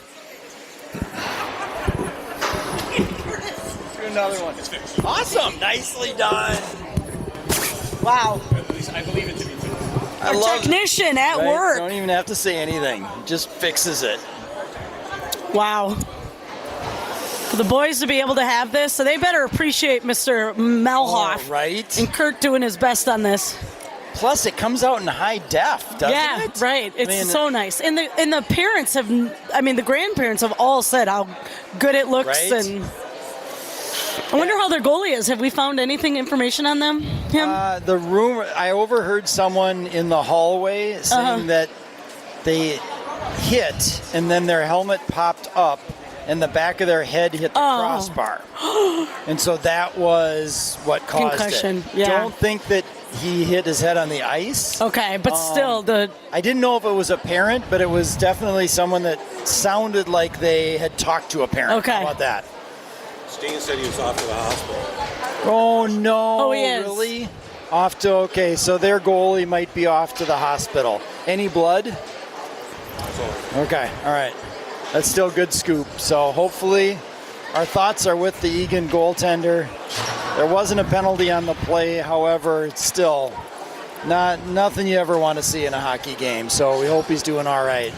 Speaker 2: another one. Awesome. Nicely done.
Speaker 1: Wow.
Speaker 3: I believe it to be true.
Speaker 2: I love
Speaker 1: Technician at
Speaker 2: it, right?
Speaker 1: work.
Speaker 2: Don't even have to say anything. Just fixes it.
Speaker 1: Wow. For the boys to be able to have this, so they better appreciate Mr. Melhoff
Speaker 2: Right?
Speaker 1: and Kurt doing his best on this.
Speaker 2: Plus, it comes out in high def, doesn't
Speaker 1: Yeah,
Speaker 2: it?
Speaker 1: right. It's
Speaker 2: I mean,
Speaker 1: so nice. And the parents have, I mean, the grandparents have all said how good it looks.
Speaker 2: Right?
Speaker 1: And I wonder how their goalie is. Have we found information on them? Him?
Speaker 2: The rumor, I overheard someone in the hallway saying that they hit and then their helmet popped up and the back of their head hit the crossbar. And so that was what caused
Speaker 1: Concussion,
Speaker 2: it.
Speaker 1: yeah.
Speaker 2: Don't think that he hit his head on the ice.
Speaker 1: Okay, but still,
Speaker 2: I didn't know if it was a parent, but it was definitely someone that sounded like they had talked to a parent.
Speaker 1: Okay.
Speaker 2: How about that?
Speaker 4: Steen said he was off to the hospital.
Speaker 2: Oh, no.
Speaker 1: Oh, he is.
Speaker 2: Really? Off to, okay, so their goalie might be off to the hospital. Any blood? Okay, all right. That's still good scoop. So hopefully our thoughts are with the Eagan goaltender. There wasn't a penalty on the play, however, it's still nothing you ever want to see in a hockey game. So we hope he's doing all right.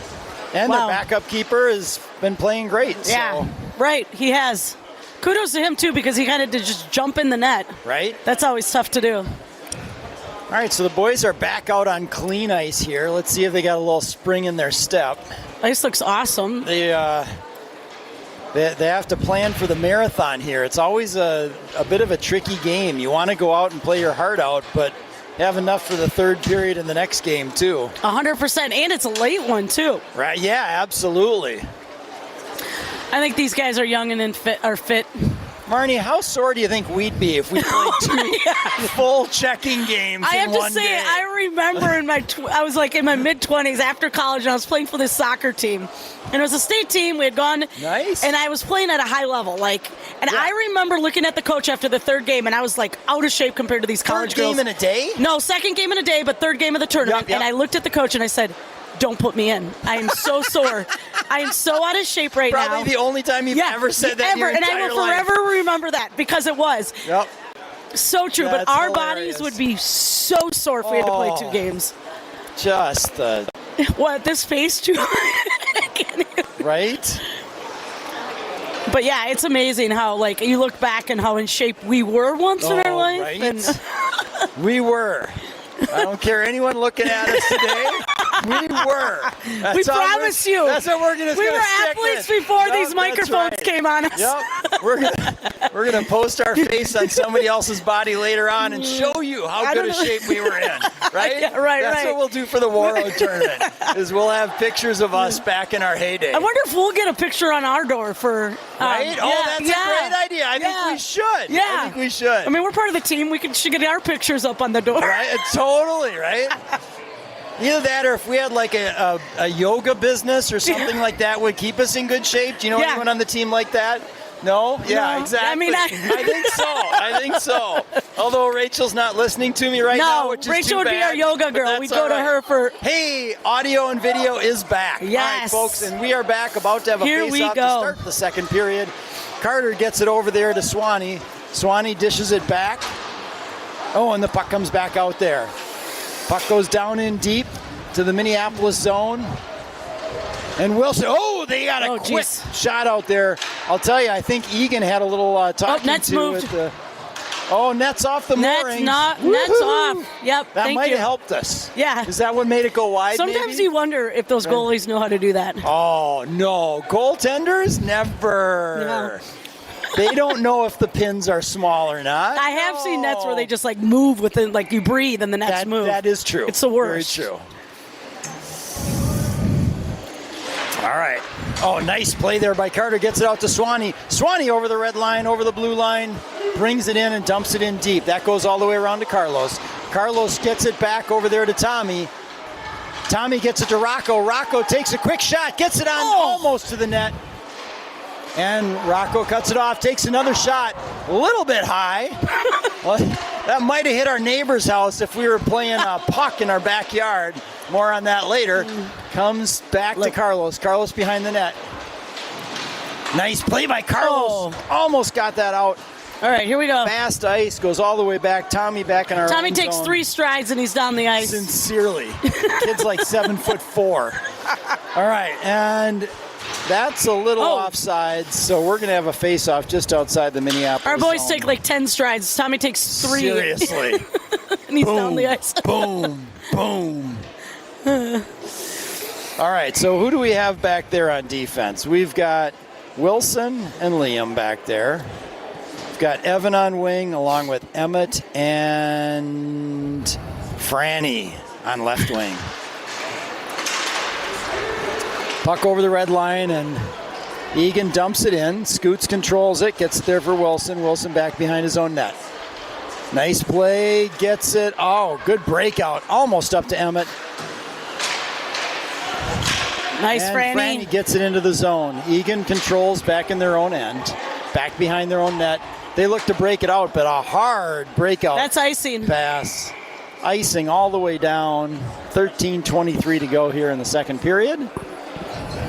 Speaker 2: And
Speaker 1: Wow.
Speaker 2: their backup keeper has been playing great.
Speaker 1: yeah,
Speaker 2: So,
Speaker 1: right, he has. Kudos to him, too, because he kind of did just jump in the net.
Speaker 2: right?
Speaker 1: That's always tough to do.
Speaker 2: All right, so the boys are back out on clean ice here. Let's see if they got a little spring in their step.
Speaker 1: Ice looks awesome.
Speaker 2: They have to plan for the marathon here. It's always a bit of a tricky game. You want to go out and play your heart out, but have enough for the third period in the next game, too.
Speaker 1: 100%, and it's a late one, too.
Speaker 2: Right? Yeah, absolutely.
Speaker 1: I think these guys are young and fit.
Speaker 2: Marnie, how sore do you think we'd be if we played two full checking games
Speaker 1: I
Speaker 2: in
Speaker 1: have to
Speaker 2: one
Speaker 1: say,
Speaker 2: day?
Speaker 1: I remember I was like in my mid-20s after college, and I was playing for this soccer team. And it was a state team. We had gone.
Speaker 2: Nice.
Speaker 1: And I was playing at a high level. I remember looking at the coach after the third game, and I was like out of shape compared to these college
Speaker 2: Third
Speaker 1: girls.
Speaker 2: game in a day?
Speaker 1: No, second game in a day, but third game of the tournament.
Speaker 2: Yep.
Speaker 1: And I looked at the coach, and I said, don't put me in. I am so sore. I am so out of shape right now.
Speaker 2: Probably the only time you've ever said that in your
Speaker 1: and I
Speaker 2: entire
Speaker 1: will
Speaker 2: life.
Speaker 1: forever remember that because it was.
Speaker 2: Yep.
Speaker 1: So true,
Speaker 2: That's
Speaker 1: but our
Speaker 2: hilarious.
Speaker 1: bodies would be so sore if we had to play two games.
Speaker 2: Just
Speaker 1: What, this face too? I can't even.
Speaker 2: right?
Speaker 1: But yeah, it's amazing how you look back and how in shape we were once in our life.
Speaker 2: Right?
Speaker 1: And
Speaker 2: We were. I don't care anyone looking at us today. We were.
Speaker 1: We promise you.
Speaker 2: That's what we're gonna.
Speaker 1: We were athletes before these microphones came on us.
Speaker 2: Yep. We're gonna post our face on somebody else's body later on and show you how good a shape we were in. Right?
Speaker 1: Yeah, right.
Speaker 2: That's what we'll do for the War Road tournament. Is we'll have pictures of us back in our heyday.
Speaker 1: I wonder if we'll get a picture on our door for.
Speaker 2: Right? That's a great idea. I think we should.
Speaker 1: Yeah.
Speaker 2: I think we should.
Speaker 1: I mean, we're part of the team. We should get our pictures up on the door.
Speaker 2: Right? Totally. Right. Either that, or if we had like a yoga business or something like that, would keep us in good shape. Do you know anyone on the team like that? No? Yeah,
Speaker 1: No.
Speaker 2: exactly.
Speaker 1: I mean,
Speaker 2: I think so. Although Rachel's not listening to me right now, which is
Speaker 1: Rachel
Speaker 2: too
Speaker 1: would be
Speaker 2: bad,
Speaker 1: our yoga
Speaker 2: but
Speaker 1: girl.
Speaker 2: that's
Speaker 1: We'd go
Speaker 2: all
Speaker 1: to
Speaker 2: right.
Speaker 1: her for.
Speaker 2: Hey, audio and video is back.
Speaker 1: Yes.
Speaker 2: All right, folks, and we are back, about to have a
Speaker 1: Here we
Speaker 2: face-off to
Speaker 1: go.
Speaker 2: start the second period. Carter gets it over there to Swanee. Swanee dishes it back. Oh, and the puck comes back out there. Puck goes down in deep to the Minneapolis zone. And Wilson, they got a quick shot out there. I'll tell you, I think Eagan had a little talking
Speaker 1: Net's
Speaker 2: to
Speaker 1: moved.
Speaker 2: with the. Net's off the moorings.
Speaker 1: Net's off. Yep.
Speaker 2: That
Speaker 1: thank
Speaker 2: might
Speaker 1: you.
Speaker 2: have helped us.
Speaker 1: Yeah.
Speaker 2: Is that what made it go wide?
Speaker 1: Sometimes
Speaker 2: maybe?
Speaker 1: you wonder if those goalies know how to do that.
Speaker 2: Oh no, goaltenders never.
Speaker 1: No.
Speaker 2: They don't know if the pins are small or not.
Speaker 1: I have seen nets where they just like move within, like you breathe and the nets move.
Speaker 2: That is true.
Speaker 1: It's the worst.
Speaker 2: Very true. All right. Oh, nice play there by Carter. Gets it out to Swanee. Swanee over the red line, over the blue line, brings it in and dumps it in deep. That goes all the way around to Carlos. Carlos gets it back over there to Tommy. Tommy gets it to Rocco. Rocco takes a quick shot, gets it on almost to the net. And Rocco cuts it off, takes another shot, a little bit high. Well, that might have hit our neighbor's house if we were playing a puck in our backyard. More on that later. Comes back to Carlos. Carlos behind the net. Nice play by Carlos. Almost got that out.
Speaker 1: All right, here we go.
Speaker 2: Fast ice, goes all the way back. Tommy back in our
Speaker 1: Tommy
Speaker 2: own
Speaker 1: takes
Speaker 2: zone.
Speaker 1: 3 strides and he's down the ice.
Speaker 2: Sincerely. Kid's like 7'4". All right, and that's a little offside, so we're going to have a face-off just outside the Minneapolis
Speaker 1: Our boys
Speaker 2: zone.
Speaker 1: take like 10 strides. Tommy takes 3.
Speaker 2: Seriously.
Speaker 1: And he's down the ice.
Speaker 2: Boom, boom. All right, so who do we have back there on defense? We've got Wilson and Liam back there. We've got Evan on wing along with Emmett and Franny on left wing. Puck over the red line, and Eagan dumps it in. Scoots controls it, gets it there for Wilson. Wilson back behind his own net. Nice play, gets it. Oh, good breakout. Almost up to Emmett.
Speaker 1: Nice,
Speaker 2: and
Speaker 1: Franny.
Speaker 2: gets it into the zone. Eagan controls back in their own end, back behind their own net. They look to break it out, but a hard breakout.
Speaker 1: That's icing.
Speaker 2: Pass. Icing all the way down. 13:23 to go here in the second period.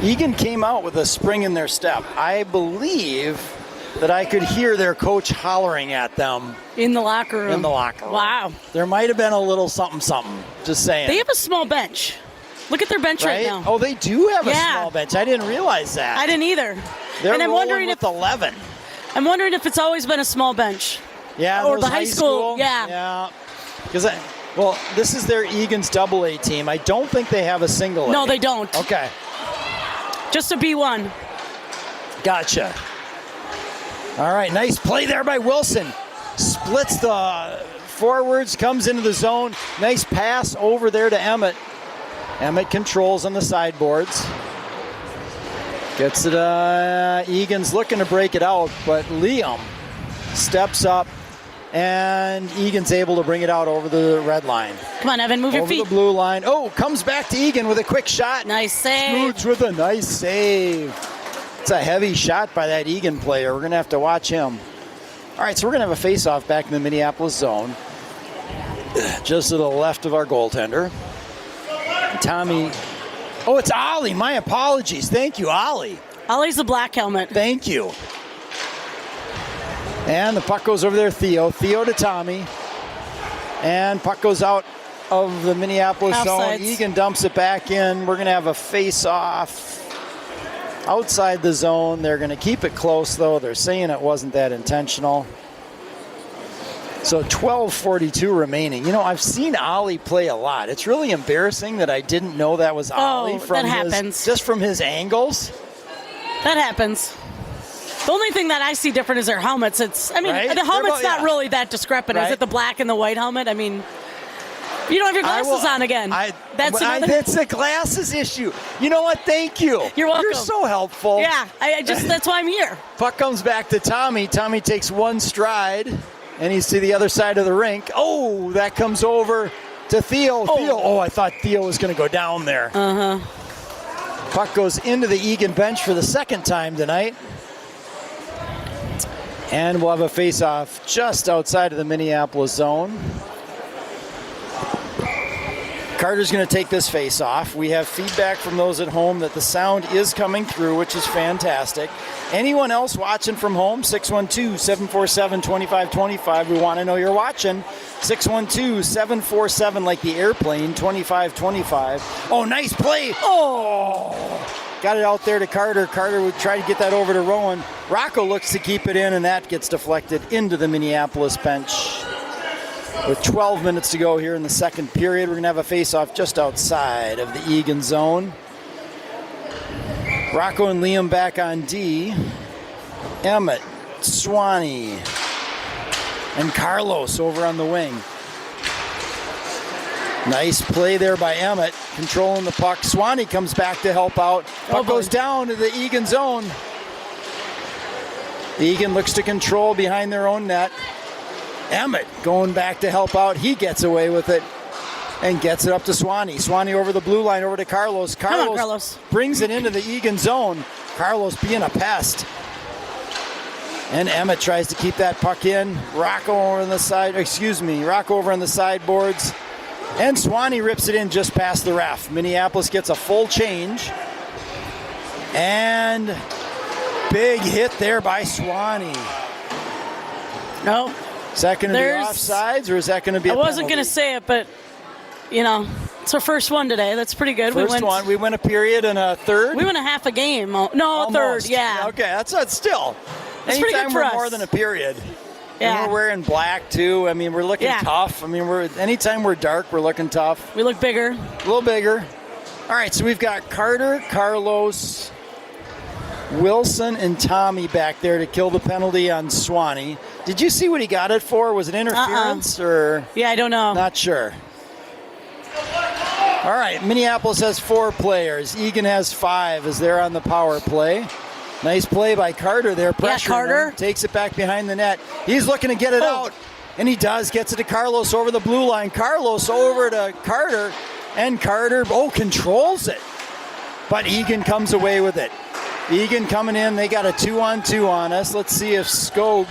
Speaker 2: Eagan came out with a spring in their step. I believe that I could hear their coach hollering at them.
Speaker 1: In the locker room. Wow.
Speaker 2: There might have been a little something. Just saying.
Speaker 1: They have a small bench. Look at their bench right now.
Speaker 2: Oh, they do have a small bench. I didn't realize that.
Speaker 1: I didn't either.
Speaker 2: They're
Speaker 1: and I'm
Speaker 2: rolling
Speaker 1: wondering
Speaker 2: with
Speaker 1: if
Speaker 2: 11.
Speaker 1: I'm wondering if it's always been a small bench.
Speaker 2: Yeah,
Speaker 1: or
Speaker 2: those
Speaker 1: the high school. Yeah.
Speaker 2: Because this is their Egan's double A team. I don't think they have a single A.
Speaker 1: No, they don't.
Speaker 2: Okay.
Speaker 1: Just a B1.
Speaker 2: Gotcha. All right, nice play there by Wilson. Splits the forwards, comes into the zone. Nice pass over there to Emmett. Emmett controls on the sideboards. Gets it, Egan's looking to break it out, but Liam steps up, and Egan's able to bring it out over the red line.
Speaker 1: Come on, Evan, move your feet.
Speaker 2: Over the blue line. Oh, comes back to Egan with a quick shot.
Speaker 1: Nice save.
Speaker 2: Scoots with a nice save. It's a heavy shot by that Eagan player. We're going to have to watch him. All right, so we're going to have a face-off back in the Minneapolis zone. Just to the left of our goaltender. Tommy. Oh, it's Ollie. My apologies. Thank you, Ollie.
Speaker 1: Ollie's the black helmet.
Speaker 2: Thank you. And the puck goes over there, Theo. Theo to Tommy. And puck goes out of the Minneapolis zone. Eagan dumps it back in. We're going to have a face-off outside the zone. They're going to keep it close, though. They're saying it wasn't that intentional. So 12:42 remaining. You know, I've seen Ollie play a lot. It's really embarrassing that I didn't know that was Ollie
Speaker 1: that happens.
Speaker 2: Just from his angles.
Speaker 1: That happens. The only thing that I see different is their helmets.
Speaker 2: Right?
Speaker 1: The helmet's not really that discrepant.
Speaker 2: Right.
Speaker 1: Is it the black and the white helmet? I mean, you don't have your glasses on again.
Speaker 2: That's a glasses issue. You know what? Thank you.
Speaker 1: You're welcome.
Speaker 2: You're so helpful.
Speaker 1: Yeah, that's why I'm here.
Speaker 2: Puck comes back to Tommy. Tommy takes one stride, and he's to the other side of the rink. Oh, that comes over to Theo. Theo. I thought Theo was going to go down there. Puck goes into the Eagan bench for the second time tonight. And we'll have a face-off just outside of the Minneapolis zone. Carter's going to take this face-off. We have feedback from those at home that the sound is coming through, which is fantastic. Anyone else watching from home? 612-747-2525. We want to know you're watching. 612-747, like the airplane, 2525. Oh, nice play. Oh! Got it out there to Carter. Carter would try to get that over to Rowan. Rocco looks to keep it in, and that gets deflected into the Minneapolis bench. With 12 minutes to go here in the second period, we're going to have a face-off just outside of the Eagan zone. Rocco and Liam back on D. Emmett, Swanee, and Carlos over on the wing. Nice play there by Emmett, controlling the puck. Swanee comes back to help out. Puck goes down to the Eagan zone. Eagan looks to control behind their own net. Emmett going back to help out. He gets away with it and gets it up to Swanee. Swanee over the blue line, over to Carlos.
Speaker 1: Carlos
Speaker 2: brings it into the Eagan zone. Carlos being a pest. And Emmett tries to keep that puck in. Rocco over on the sideboards. And Swanee rips it in just past the ref. Minneapolis gets a full change. And big hit there by Swanee.
Speaker 1: No.
Speaker 2: Is that going to be offsides, or is that going to be a penalty?
Speaker 1: I wasn't going to say it, but, it's our first one today. That's pretty good.
Speaker 2: We went a period and a third?
Speaker 1: We went a half a game. No,
Speaker 2: almost.
Speaker 1: A third, yeah.
Speaker 2: Okay, that's still.
Speaker 1: It's pretty good for us.
Speaker 2: Anytime we're more than a period.
Speaker 1: Yeah.
Speaker 2: And we're wearing black, too. I mean, we're looking tough. I mean, anytime we're dark, we're looking tough.
Speaker 1: We look bigger.
Speaker 2: A little bigger. All right, so we've got Carter, Carlos, Wilson, and Tommy back there to kill the penalty on Swanee. Did you see what he got it for? Was it interference or?
Speaker 1: Yeah, I don't know.
Speaker 2: Not sure. All right, Minneapolis has 4 players. Eagan has 5 as they're on the power play. Nice play by Carter there. Pressure.
Speaker 1: Carter.
Speaker 2: Takes it back behind the net. He's looking to get it out. And he does. Gets it to Carlos over the blue line. Carlos over to Carter. And Carter, controls it. But Eagan comes away with it. Eagan coming in. They got a 2-on-2 on us. Let's see if Skog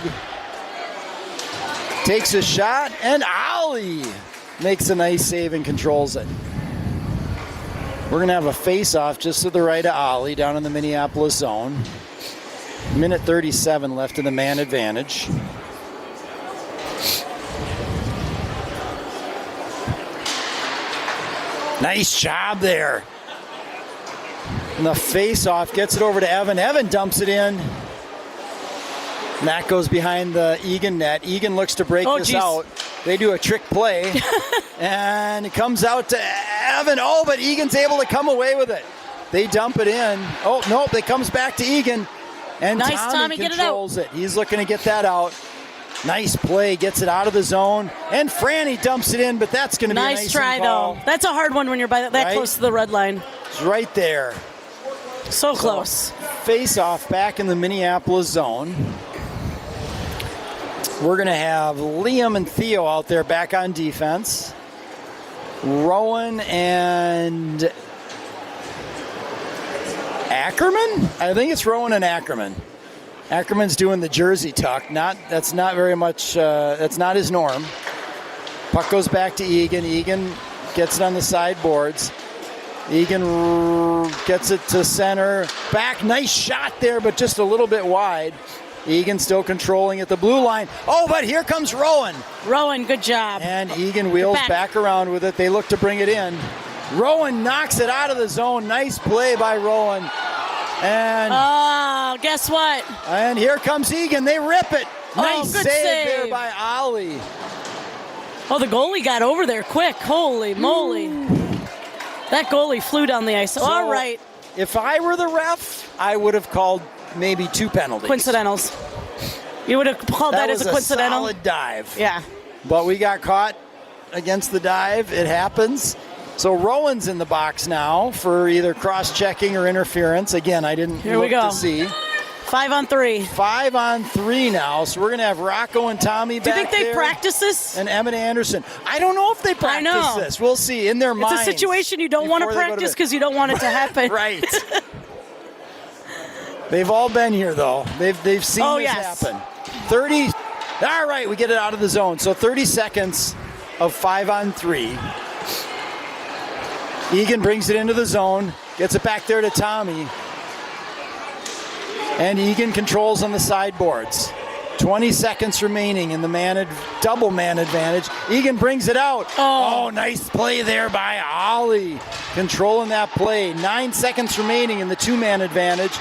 Speaker 2: takes a shot. And Ollie makes a nice save and controls it. We're going to have a face-off just to the right of Ollie down in the Minneapolis zone. Minute 37 left in the man advantage. Nice job there. And the face-off gets it over to Evan. Evan dumps it in. And that goes behind the Eagan net. Eagan looks to break this out. They do a trick play. And it comes out to Evan. But Egan's able to come away with it. They dump it in. It comes back to Eagan. And
Speaker 1: nice,
Speaker 2: Tommy controls it. He's looking to get that out. Nice play. Gets it out of the zone. And Franny dumps it in, but that's going to be a nice
Speaker 1: try, though. That's a hard one when you're that close to the red line.
Speaker 2: It's right there.
Speaker 1: So close.
Speaker 2: Face off back in the Minneapolis zone. We're going to have Liam and Theo out there back on defense. Rowan and Ackerman? I think it's Rowan and Ackerman. Ackerman's doing the jersey tuck. That's not very much, that's not his norm. Puck goes back to Eagan. Eagan gets it on the sideboards. Eagan gets it to center. Back, nice shot there, but just a little bit wide. Eagan still controlling at the blue line. But here comes Rowan.
Speaker 1: Rowan, good job.
Speaker 2: And Eagan wheels back around with it. They look to bring it in. Rowan knocks it out of the zone. Nice play by Rowan. And
Speaker 1: guess what?
Speaker 2: And here comes Eagan. They rip it. Nice
Speaker 1: good
Speaker 2: save there by Ollie.
Speaker 1: Oh, the goalie got over there quick. Holy moly. That goalie flew down the ice.
Speaker 2: So,
Speaker 1: all right.
Speaker 2: If I were the ref, I would have called maybe 2 penalties.
Speaker 1: Coincidentals. You would have called that as a coincidental?
Speaker 2: Solid dive.
Speaker 1: Yeah.
Speaker 2: But we got caught against the dive. It happens. So Rowan's in the box now for either cross-checking or interference. Again, I didn't look to see.
Speaker 1: 5 on 3.
Speaker 2: 5 on 3 now. So we're going to have Rocco and Tommy back there.
Speaker 1: Do you think they practice this?
Speaker 2: And Emmett Anderson. I don't know if they practice this. We'll see. In their minds.
Speaker 1: It's a situation you don't want to practice because you don't want it to happen.
Speaker 2: Right. They've all been here, though. They've seen this happen. 30. All right, we get it out of the zone. So 30 seconds of 5 on 3. Eagan brings it into the zone. Gets it back there to Tommy. And Eagan controls on the sideboards. 20 seconds remaining in the double man advantage. Eagan brings it out. Oh, nice play there by Ollie. Controlling that play. 9 seconds remaining in the 2-man advantage.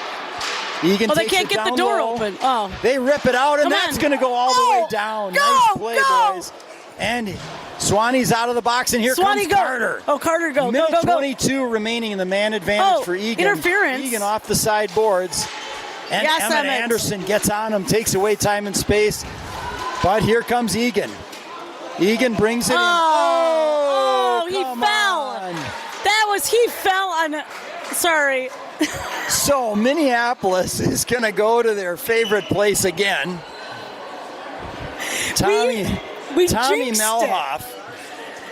Speaker 2: Eagan
Speaker 1: they can't get the door open. Oh.
Speaker 2: They rip it out, and that's going to go all the way down. Nice play, boys. And Swanee's out of the box, and here comes Carter.
Speaker 1: Oh, Carter, go.
Speaker 2: Minute
Speaker 1: Go.
Speaker 2: 22 remaining in the man advantage for Eagan.
Speaker 1: Interference.
Speaker 2: Eagan off the sideboards. And Emmett Anderson gets on him, takes away time and space. But here comes Eagan. Eagan brings it in.
Speaker 1: Oh, he fell.
Speaker 2: On.
Speaker 1: He fell on. Sorry.
Speaker 2: So Minneapolis is going to go to their favorite place again. Tommy Melhoff.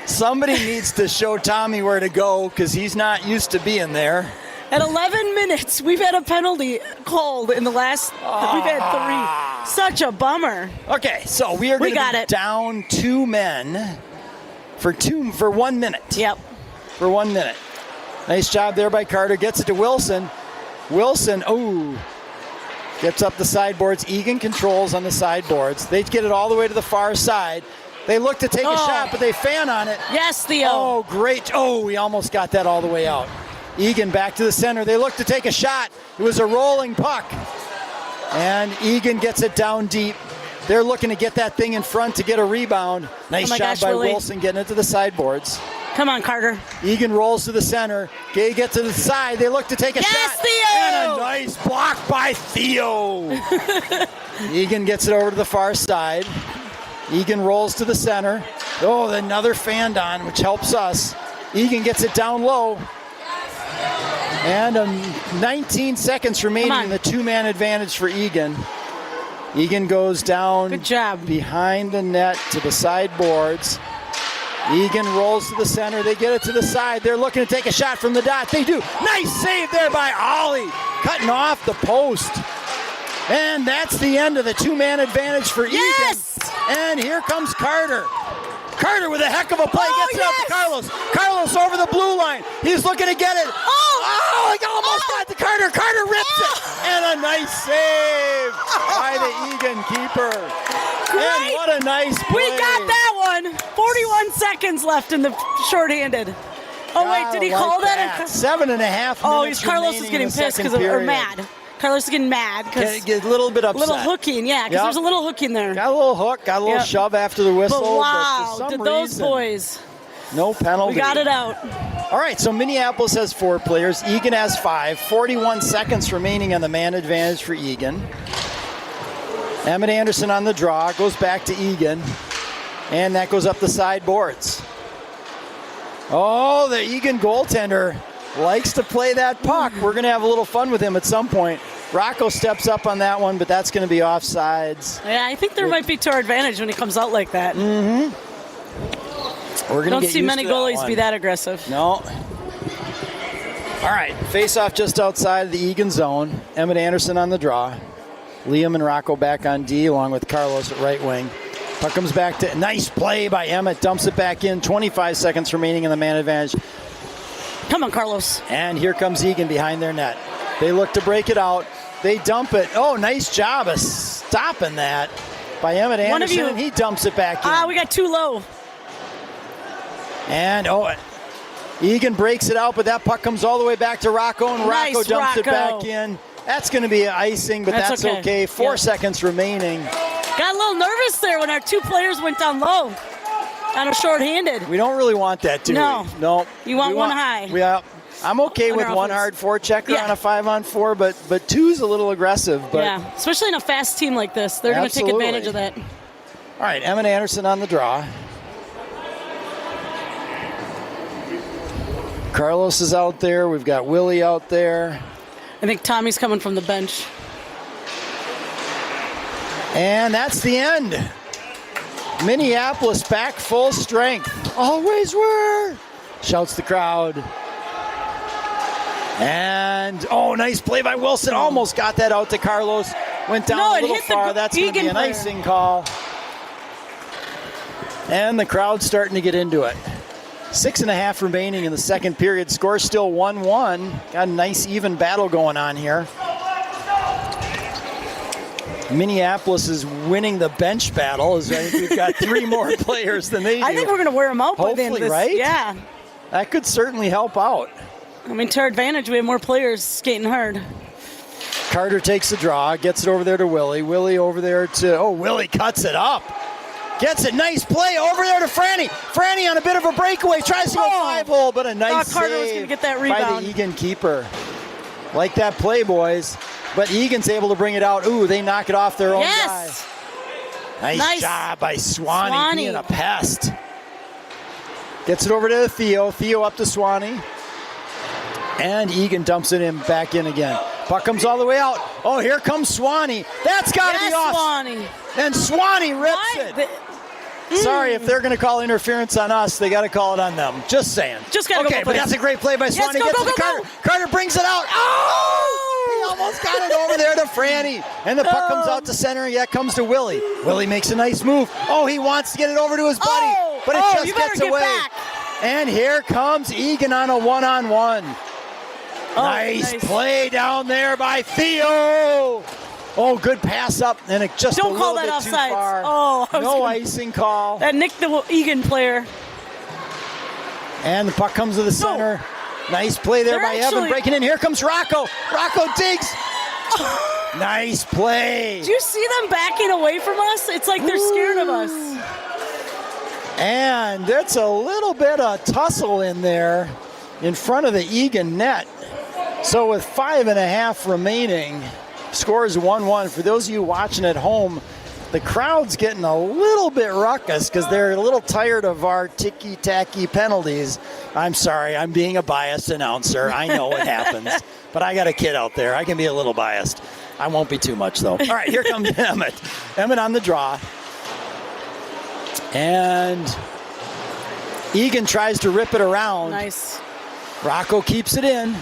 Speaker 2: Somebody needs to show Tommy where to go because he's not used to being there.
Speaker 1: At 11 minutes, we've had a penalty called in the last. We've had 3. Such a bummer.
Speaker 2: Okay, so we are going to be down 2 men for 1 minute.
Speaker 1: Yep.
Speaker 2: For 1 minute. Nice job there by Carter. Gets it to Wilson. Wilson, gets up the sideboards. Eagan controls on the sideboards. They get it all the way to the far side. They look to take a shot, but they fan on it.
Speaker 1: Yes, Theo.
Speaker 2: Oh, great. Oh, we almost got that all the way out. Eagan back to the center. They look to take a shot. It was a rolling puck. And Eagan gets it down deep. They're looking to get that thing in front to get a rebound. Nice job by Wilson getting it to the sideboards.
Speaker 1: Come on, Carter.
Speaker 2: Eagan rolls to the center. Gay gets to the side. They look to take a shot.
Speaker 1: Yes, Theo!
Speaker 2: And a nice block by Theo. Eagan gets it over to the far side. Eagan rolls to the center. Oh, another fanned on, which helps us. Eagan gets it down low. And 19 seconds remaining in the 2-man advantage for Eagan. Eagan goes down behind the net to the sideboards. Eagan rolls to the center. They get it to the side. They're looking to take a shot from the dot. They do. Nice save there by Ollie. Cutting off the post. And that's the end of the 2-man advantage for Eagan. And here comes Carter. Carter with a heck of a play. Gets it out to Carlos. Carlos over the blue line. He's looking to get it. He almost got to Carter. Carter rips it. And a nice save by the Eagan keeper. Great. And what a nice play.
Speaker 1: We got that one. 41 seconds left in the shorthanded. Oh, wait, did he call that?
Speaker 2: 7.5 minutes.
Speaker 1: Oh, Carlos is getting pissed or mad. Carlos is getting mad because
Speaker 2: get a little bit upset.
Speaker 1: Little hooking, because there's a little hook in there.
Speaker 2: Got a little hook, got a little shove after the whistle.
Speaker 1: But wow,
Speaker 2: but for some
Speaker 1: those
Speaker 2: reason,
Speaker 1: boys.
Speaker 2: No penalty.
Speaker 1: We got it out.
Speaker 2: All right, so Minneapolis has 4 players. Eagan has 5. 41 seconds remaining on the man advantage for Eagan. Emmett Anderson on the draw, goes back to Eagan. And that goes up the sideboards. Oh, the Eagan goaltender likes to play that puck. We're going to have a little fun with him at some point. Rocco steps up on that one, but that's going to be offsides.
Speaker 1: Yeah, I think there might be to our advantage when he comes out like that.
Speaker 2: Mm-hmm. We're going to
Speaker 1: don't see many goalies be that aggressive.
Speaker 2: No. All right, face-off just outside of the Eagan zone. Emmett Anderson on the draw. Liam and Rocco back on D, along with Carlos at right wing. Puck comes back to nice play by Emmett. Dumps it back in. 25 seconds remaining in the man advantage.
Speaker 1: Come on, Carlos.
Speaker 2: And here comes Eagan behind their net. They look to break it out. They dump it. Oh, nice job of stopping that by Emmett Anderson. And he dumps it back in.
Speaker 1: We got too low.
Speaker 2: And, Eagan breaks it out, but that puck comes all the way back to Rocco, and Rocco dumps it back in. That's going to be icing, but that's okay. 4 seconds remaining.
Speaker 1: Got a little nervous there when our 2 players went down low. On a short-handed.
Speaker 2: We don't really want that, do
Speaker 1: No.
Speaker 2: we? No.
Speaker 1: You want one high.
Speaker 2: I'm okay with
Speaker 1: Under
Speaker 2: one
Speaker 1: offense.
Speaker 2: hard forechecker
Speaker 1: Yeah.
Speaker 2: on a 5-on-4, but two's a little aggressive. But
Speaker 1: Yeah, especially in a fast team like this. They're going to take
Speaker 2: Absolutely.
Speaker 1: advantage of that.
Speaker 2: all right, Emmett Anderson on the draw. Carlos is out there. We've got Willie out there.
Speaker 1: I think Tommy's coming from the bench.
Speaker 2: And that's the end. Minneapolis back full strength. Always were, shouts the crowd. And, nice play by Wilson. Almost got that out to Carlos. Went down
Speaker 1: No,
Speaker 2: a
Speaker 1: it
Speaker 2: little
Speaker 1: hit the
Speaker 2: far. That's going to be
Speaker 1: Eagan
Speaker 2: an
Speaker 1: player.
Speaker 2: icing call. And the crowd's starting to get into it. 6.5 remaining in the second period. Score still 1-1. Got a nice even battle going on here. Minneapolis is winning the bench battle. As I think we've got 3 more players than they do.
Speaker 1: I think we're going to wear them out by the end of
Speaker 2: Hopefully,
Speaker 1: this.
Speaker 2: right?
Speaker 1: Yeah.
Speaker 2: That could certainly help out.
Speaker 1: I mean, to our advantage, we have more players skating hard.
Speaker 2: Carter takes the draw, gets it over there to Willie. Willie over there to, Willie cuts it up. Gets it, nice play over there to Franny. Franny on a bit of a breakaway, tries to go 5-hole, but a nice
Speaker 1: Carter was
Speaker 2: save
Speaker 1: gonna get that
Speaker 2: by
Speaker 1: rebound.
Speaker 2: the Eagan keeper. Like that play, boys. But Egan's able to bring it out. Ooh, they knock it off their own
Speaker 1: Yes!
Speaker 2: guy. Nice job by Swanee
Speaker 1: Swanee.
Speaker 2: being a pest. Gets it over to Theo. Theo up to Swanee. And Eagan dumps it in back in again. Puck comes all the way out. Oh, here comes Swanee. That's got to be off.
Speaker 1: Swanee.
Speaker 2: And Swanee rips it. Sorry, if they're going to call interference on us, they got to call it on them. Just saying.
Speaker 1: Just gotta
Speaker 2: okay,
Speaker 1: go
Speaker 2: but that's a great play by Swanee.
Speaker 1: go,
Speaker 2: Gets
Speaker 1: go,
Speaker 2: it to
Speaker 1: go,
Speaker 2: Carter.
Speaker 1: go.
Speaker 2: Carter brings it out. Oh! He almost got it over there to Franny. And the puck comes out to center, and that comes to Willie. Willie makes a nice move. Oh, he wants to get it over to his buddy, but it just
Speaker 1: you better
Speaker 2: gets
Speaker 1: get
Speaker 2: away.
Speaker 1: back.
Speaker 2: And here comes Eagan on a one-on-one.
Speaker 1: Oh,
Speaker 2: nice play down there by Theo. Oh, good pass up, and it just
Speaker 1: Don't
Speaker 2: a
Speaker 1: call
Speaker 2: little
Speaker 1: that
Speaker 2: bit too
Speaker 1: offsides.
Speaker 2: far.
Speaker 1: Oh, I was
Speaker 2: no
Speaker 1: gonna-
Speaker 2: icing call.
Speaker 1: That nicked the Eagan player.
Speaker 2: And the puck comes to the center. Nice play there
Speaker 1: They're
Speaker 2: by Evan,
Speaker 1: actually-
Speaker 2: breaking in. Here comes Rocco. Rocco digs. Nice play.
Speaker 1: Do you see them backing away from us? It's like they're scared of us.
Speaker 2: And there's a little bit of tussle in there in front of the Eagan net. So with 5.5 remaining, score is 1-1. For those of you watching at home, the crowd's getting a little bit ruckus because they're a little tired of our ticky-tacky penalties. I'm sorry, I'm being a biased announcer. I know it happens. But I got a kid out there. I can be a little biased. I won't be too much, though. All right, here comes Emmett. Emmett on the draw. And Eagan tries to rip it around.
Speaker 1: Nice.
Speaker 2: Rocco keeps it in.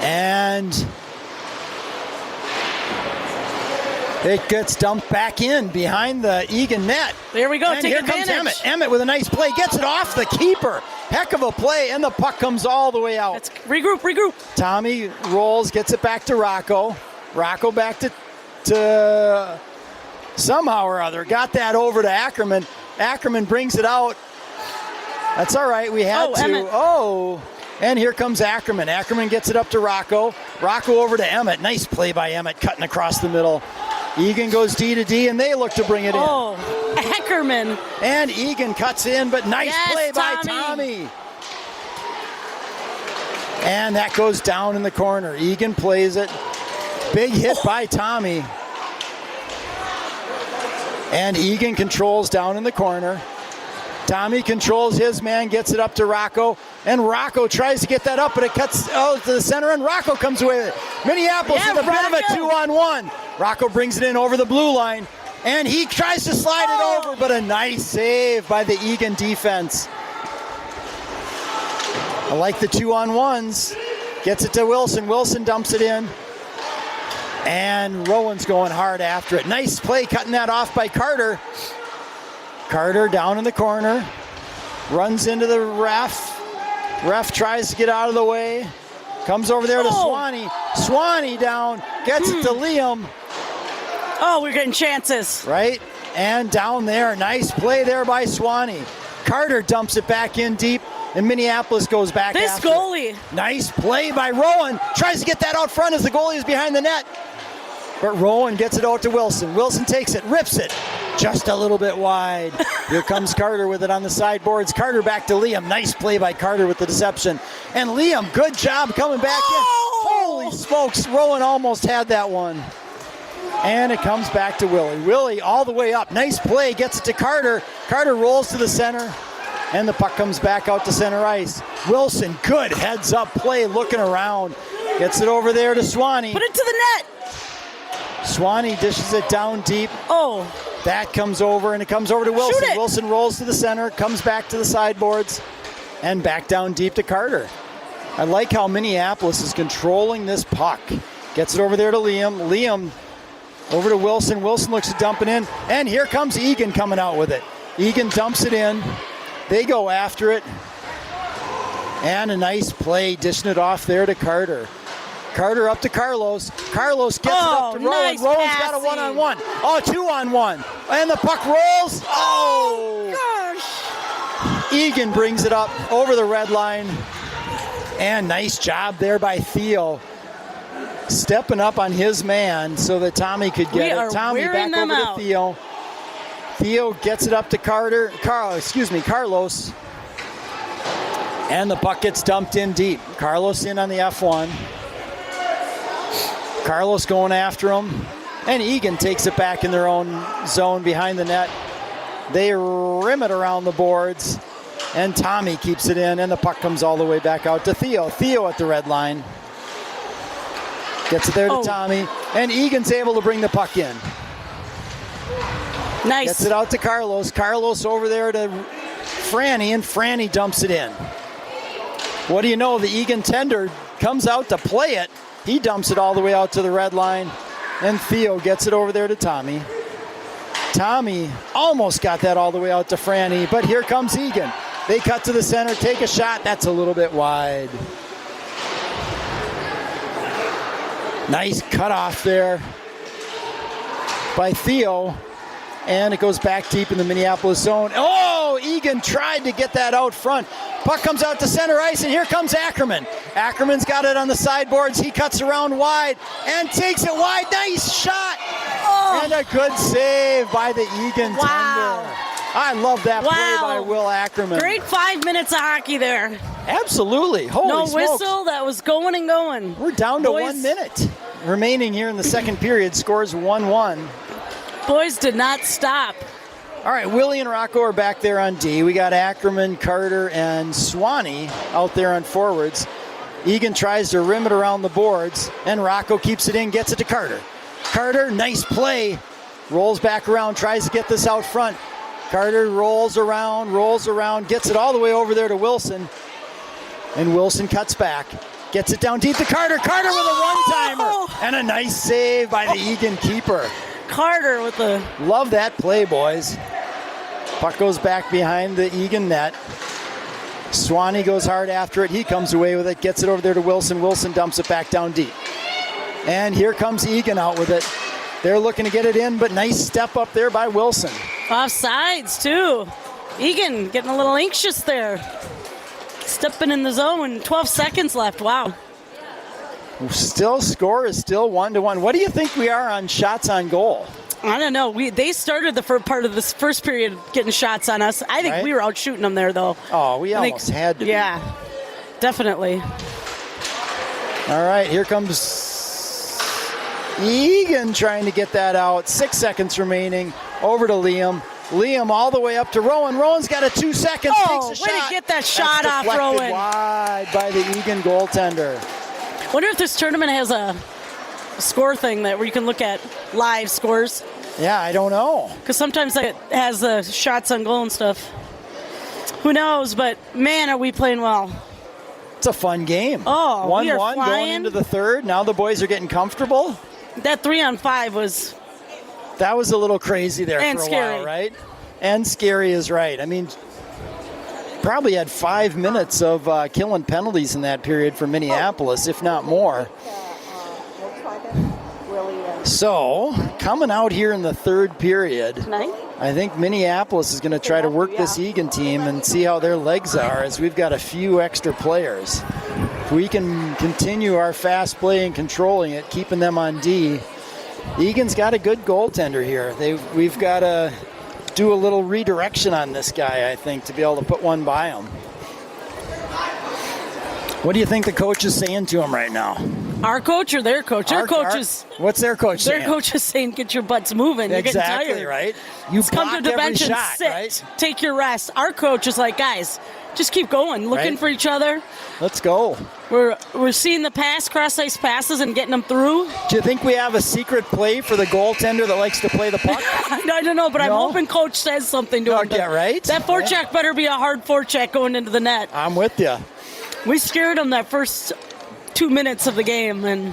Speaker 2: And it gets dumped back in behind the Eagan net.
Speaker 1: There we go.
Speaker 2: And
Speaker 1: Take
Speaker 2: here
Speaker 1: advantage.
Speaker 2: comes Emmett. Emmett with a nice play. Gets it off the keeper. Heck of a play. And the puck comes all the way out.
Speaker 1: Let's regroup.
Speaker 2: Tommy rolls, gets it back to Rocco. Rocco back to somehow or other. Got that over to Ackerman. Ackerman brings it out. That's all right. We had to.
Speaker 1: Emmett.
Speaker 2: Oh. And here comes Ackerman. Ackerman gets it up to Rocco. Rocco over to Emmett. Nice play by Emmett, cutting across the middle. Eagan goes D to D, and they look to bring it in.
Speaker 1: Oh, Ackerman.
Speaker 2: And Eagan cuts in, but nice
Speaker 1: Yes,
Speaker 2: play by Tommy. And that goes down in the corner. Eagan plays it. Big hit by Tommy. And Eagan controls down in the corner. Tommy controls his man, gets it up to Rocco. And Rocco tries to get that up, but it cuts out to the center, and Rocco comes away with it. Minneapolis with a bit of a 2-on-1. Rocco brings it in over the blue line, and he tries to slide it over, but a nice save by the Eagan defense. I like the 2-on-1s. Gets it to Wilson. Wilson dumps it in. And Rowan's going hard after it. Nice play cutting that off by Carter. Carter down in the corner. Runs into the ref. Ref tries to get out of the way. Comes over there to Swanee. Swanee down. Gets it to Liam.
Speaker 1: Oh, we're getting chances.
Speaker 2: Right? And down there. Nice play there by Swanee. Carter dumps it back in deep. And Minneapolis goes back
Speaker 1: This
Speaker 2: after
Speaker 1: goalie.
Speaker 2: it. Nice play by Rowan. Tries to get that out front as the goalie is behind the net. But Rowan gets it out to Wilson. Wilson takes it, rips it. just a little bit wide. Here comes Carter with it on the sideboards. Carter back to Liam. Nice play by Carter with the deception. And Liam, good job coming back in. Holy smokes, Rowan almost had that one. And it comes back to Willie. Willie all the way up. Nice play, gets it to Carter. Carter rolls to the center. And the puck comes back out to center ice. Wilson, good heads up play, looking around. Gets it over there to Swanee.
Speaker 1: Put it to the net.
Speaker 2: Swanee dishes it down deep.
Speaker 1: Oh.
Speaker 2: That comes over, and it comes over to Wilson.
Speaker 1: Shoot it.
Speaker 2: Wilson rolls to the center, comes back to the sideboards, and back down deep to Carter. I like how Minneapolis is controlling this puck. Gets it over there to Liam. Liam over to Wilson. Wilson looks to dump it in, and here comes Eagan coming out with it. Eagan dumps it in. They go after it. And a nice play, dishing it off there to Carter. Carter up to Carlos. Carlos gets it up to Rowan.
Speaker 1: Nice
Speaker 2: Rowan's
Speaker 1: passing.
Speaker 2: got a one-on-one. Oh, 2-on-1. And the puck rolls. Oh!
Speaker 1: Gosh.
Speaker 2: Eagan brings it up over the red line. And nice job there by Theo. Stepping up on his man so that Tommy could get it. Tommy back over to Theo. Theo gets it up to Carlos. And the puck gets dumped in deep. Carlos in on the F1. Carlos going after him. And Eagan takes it back in their own zone behind the net. They rim it around the boards. And Tommy keeps it in. And the puck comes all the way back out to Theo. Theo at the red line. Gets it there to Tommy. And Egan's able to bring the puck in.
Speaker 1: Nice.
Speaker 2: Gets it out to Carlos. Carlos over there to Franny. And Franny dumps it in. What do you know? The Eagan tender comes out to play it. He dumps it all the way out to the red line. And Theo gets it over there to Tommy. Tommy almost got that all the way out to Franny, but here comes Eagan. They cut to the center, take a shot. That's a little bit wide. Nice cutoff there by Theo. And it goes back deep in the Minneapolis zone. Oh, Eagan tried to get that out front. Puck comes out to center ice, and here comes Ackerman. Ackerman's got it on the sideboards. He cuts around wide and takes it wide. Nice shot. Oh. And a good save by the Eagan tender. I love that play by Will Ackerman.
Speaker 1: Great 5 minutes of hockey there.
Speaker 2: Absolutely. Holy smokes.
Speaker 1: Whistle. That was going and going.
Speaker 2: We're down to 1 minute remaining here in the second period. Scores 1-1.
Speaker 1: Boys did not stop.
Speaker 2: All right, Willie and Rocco are back there on D. We got Ackerman, Carter, and Swanee out there on forwards. Eagan tries to rim it around the boards, and Rocco keeps it in, gets it to Carter. Carter, nice play. Rolls back around, tries to get this out front. Carter rolls around, gets it all the way over there to Wilson. And Wilson cuts back, gets it down deep to Carter. Carter with a one-timer, and a nice save by the Eagan keeper.
Speaker 1: Carter with the...
Speaker 2: Love that play, boys. Puck goes back behind the Eagan net. Swanee goes hard after it. He comes away with it, gets it over there to Wilson. Wilson dumps it back down deep. And here comes Eagan out with it. They're looking to get it in, but nice step up there by Wilson.
Speaker 1: Offsides, too. Eagan getting a little anxious there. Stepping in the zone. 12 seconds left. Wow.
Speaker 2: Score is still 1-1. What do you think we are on shots on goal?
Speaker 1: I don't know. They started the first part of this first period getting shots on us. I think we were out shooting them there, though.
Speaker 2: Oh, we almost had to.
Speaker 1: Yeah, definitely.
Speaker 2: All right, here comes Eagan trying to get that out. 6 seconds remaining. Over to Liam. Liam all the way up to Rowan. Rowan's got a 2 seconds.
Speaker 1: Oh,
Speaker 2: takes a
Speaker 1: way
Speaker 2: shot.
Speaker 1: to get that shot
Speaker 2: That's
Speaker 1: off, Rowan.
Speaker 2: Wide by the Eagan goaltender.
Speaker 1: Wonder if this tournament has a score thing where you can look at live scores.
Speaker 2: Yeah, I don't know.
Speaker 1: Because sometimes it has the shots on goal and stuff. Who knows? But man, are we playing well.
Speaker 2: It's a fun game.
Speaker 1: Oh,
Speaker 2: 1-1 going into the third. Now the boys are getting comfortable.
Speaker 1: That 3-on-5 was...
Speaker 2: That was a little crazy there
Speaker 1: and
Speaker 2: for a
Speaker 1: scary.
Speaker 2: while, right? And scary is right. I mean, probably had 5 minutes of killing penalties in that period for Minneapolis, if not more. So, coming out here in the third period, I think Minneapolis is going to try to work this Eagan team and see how their legs are, as we've got a few extra players. If we can continue our fast play and controlling it, keeping them on D, Eagan's got a good goaltender here. We've got to do a little redirection on this guy, I think, to be able to put one by him. What do you think the coach is saying to him right now?
Speaker 1: Our coach or their coach? Their coach is.
Speaker 2: What's their coach saying?
Speaker 1: Their coach is saying, "Get your butts moving. You're
Speaker 2: Exactly,
Speaker 1: getting tired.
Speaker 2: right? You
Speaker 1: Come to the
Speaker 2: every
Speaker 1: bench and
Speaker 2: shot,
Speaker 1: sit.
Speaker 2: right?
Speaker 1: Take your rest." Our coach is like, "Guys, just keep going, looking
Speaker 2: Right.
Speaker 1: for each other.
Speaker 2: Let's go.
Speaker 1: We're seeing the cross ice passes and getting them through."
Speaker 2: Do you think we have a secret play for the goaltender that likes to play the puck?
Speaker 1: I don't know, but I'm
Speaker 2: No?
Speaker 1: hoping coach says something to him.
Speaker 2: Okay, right?
Speaker 1: That forecheck better be a hard forecheck going into the net.
Speaker 2: I'm with you.
Speaker 1: We scared them that first 2 minutes of the game, and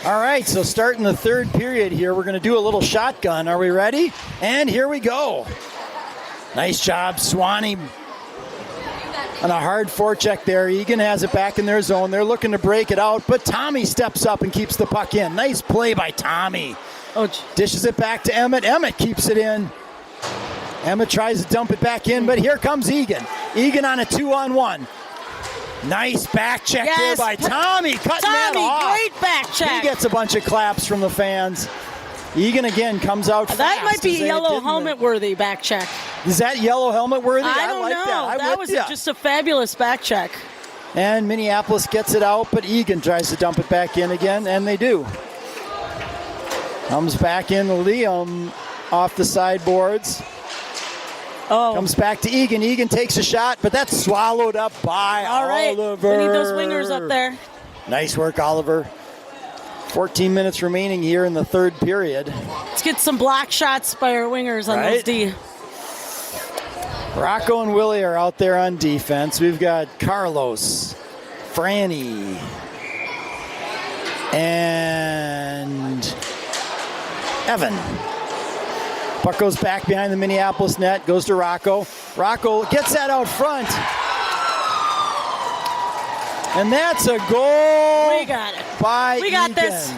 Speaker 2: All right, so starting the third period here, we're going to do a little shotgun. Are we ready? And here we go. Nice job, Swanee. On a hard forecheck there. Eagan has it back in their zone. They're looking to break it out, but Tommy steps up and keeps the puck in. Nice play by Tommy. Dishes it back to Emmett. Emmett keeps it in. Emmett tries to dump it back in, but here comes Eagan. Eagan on a 2-on-1. Nice back check there by Tommy, cutting that off.
Speaker 1: Great back check.
Speaker 2: He gets a bunch of claps from the fans. Eagan again comes out fast.
Speaker 1: That might be yellow helmet worthy back check.
Speaker 2: Is that yellow helmet worthy?
Speaker 1: I don't
Speaker 2: like
Speaker 1: know. That was
Speaker 2: ya.
Speaker 1: just a fabulous back check.
Speaker 2: And Minneapolis gets it out, but Eagan tries to dump it back in again, and they do. Comes back in Liam off the sideboards. Comes back to Eagan. Eagan takes a shot, but that's swallowed up by Oliver.
Speaker 1: We need those wingers up there.
Speaker 2: Nice work, Oliver. 14 minutes remaining here in the third period.
Speaker 1: Let's get some block shots by our wingers on those D.
Speaker 2: Rocco and Willie are out there on defense. We've got Carlos, Franny, and Evan. Puck goes back behind the Minneapolis net, goes to Rocco. Rocco gets that out front. And that's a goal.
Speaker 1: We got it.
Speaker 2: By
Speaker 1: we got
Speaker 2: Eagan.
Speaker 1: this.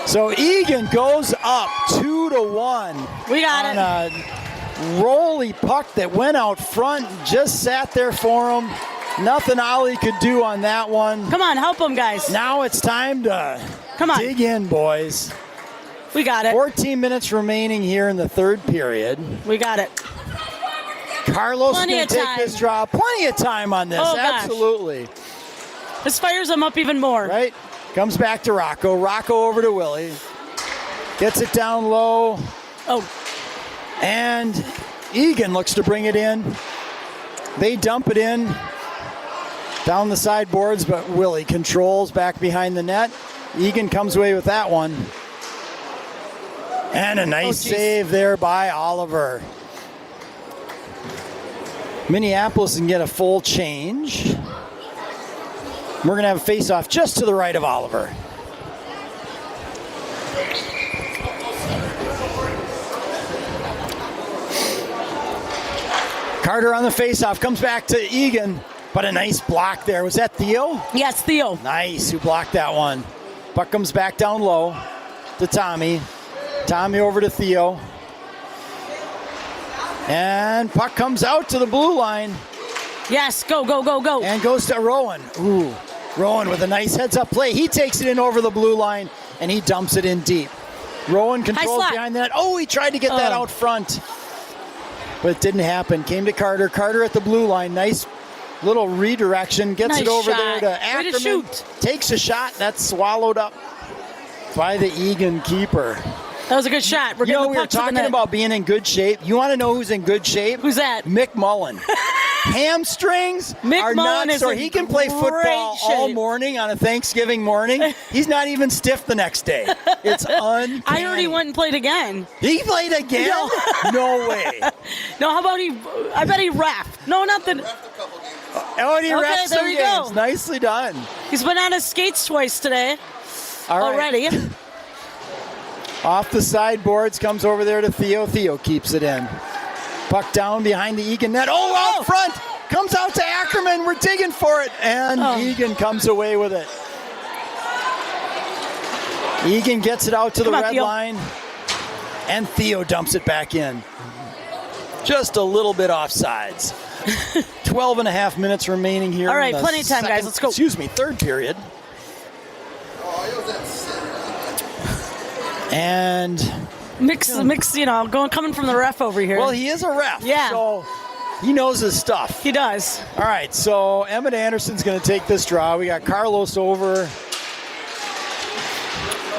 Speaker 2: So Eagan goes up 2-1.
Speaker 1: We got
Speaker 2: on a rolly puck that went out front, just sat there for him. Nothing Ollie could do on that one.
Speaker 1: Come on, help him, guys.
Speaker 2: Now it's time to dig in, boys.
Speaker 1: We got it.
Speaker 2: 14 minutes remaining here in the third period.
Speaker 1: We got it.
Speaker 2: Carlos can take this draw. Plenty of time on this.
Speaker 1: Oh, gosh.
Speaker 2: Absolutely.
Speaker 1: This fires him up even more.
Speaker 2: Right? Comes back to Rocco. Rocco over to Willie. Gets it down low. And Eagan looks to bring it in. They dump it in down the sideboards, but Willie controls back behind the net. Eagan comes away with that one. And a nice save there by Oliver. Minneapolis can get a full change. We're going to have a face-off just to the right of Oliver. Carter on the face-off, comes back to Eagan, but a nice block there. Was that Theo?
Speaker 1: Yes, Theo.
Speaker 2: Nice, who blocked that one. Puck comes back down low to Tommy. Tommy over to Theo. And puck comes out to the blue line.
Speaker 1: Yes, go, go, go, go.
Speaker 2: And goes to Rowan. Ooh, Rowan with a nice heads-up play. He takes it in over the blue line, and he dumps it in deep. Rowan controls behind that. Oh, he tried to get that out front. But it didn't happen. Came to Carter. Carter at the blue line. Nice little redirection. Gets it over there to Ackerman. Takes a shot. That's swallowed up by the Eagan keeper.
Speaker 1: That was a good shot. We're getting the
Speaker 2: we were
Speaker 1: puck to the
Speaker 2: talking
Speaker 1: net.
Speaker 2: about being in good shape. You want to know who's in good shape?
Speaker 1: Who's that?
Speaker 2: Mick Mullen. Hamstrings
Speaker 1: Mick Mullen
Speaker 2: nuts,
Speaker 1: is
Speaker 2: or
Speaker 1: in
Speaker 2: he can play
Speaker 1: great
Speaker 2: football all
Speaker 1: shape.
Speaker 2: morning on a Thanksgiving morning. He's not even stiff the next day. It's uncanny.
Speaker 1: I already went and played again.
Speaker 2: He played again? No way.
Speaker 1: No, how about I bet he reffed. No, nothing.
Speaker 2: Oh, and he
Speaker 1: Okay,
Speaker 2: refed
Speaker 1: there
Speaker 2: some
Speaker 1: you
Speaker 2: games.
Speaker 1: go.
Speaker 2: Nicely done.
Speaker 1: He's been on his skates twice today
Speaker 2: All right.
Speaker 1: already.
Speaker 2: Off the sideboards, comes over there to Theo. Theo keeps it in. Puck down behind the Eagan net. Oh, out front! Comes out to Ackerman. We're digging for it. And Eagan comes away with it. Eagan gets it out to the red line. And Theo dumps it back in. Just a little bit offsides. 12 and a half minutes remaining here.
Speaker 1: All right,
Speaker 2: in the
Speaker 1: plenty of time, guys. Let's go.
Speaker 2: Third period. And
Speaker 1: Mix, coming from the ref over here.
Speaker 2: well, he is a ref.
Speaker 1: Yeah.
Speaker 2: So he knows his stuff.
Speaker 1: He does.
Speaker 2: All right, so Emmett Anderson's going to take this draw. We got Carlos over.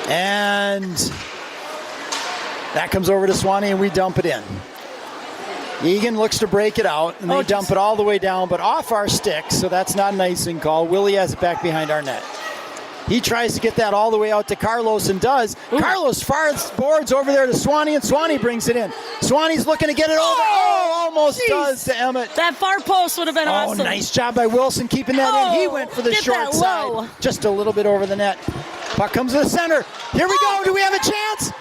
Speaker 2: And that comes over to Swanee, and we dump it in. Eagan looks to break it out, and they dump it all the way down, but off our sticks, so that's not an icing call. Willie has it back behind our net. He tries to get that all the way out to Carlos and does. Ooh. Carlos fires boards over there to Swanee, and Swanee brings it in. Swanee's looking to get it over. Oh, almost does to Emmett.
Speaker 1: That far post would have been awesome.
Speaker 2: Oh, nice job by Wilson keeping that in. He went for the short side. Just a little bit over the net. Puck comes to the center. Here we go. Do we have a chance?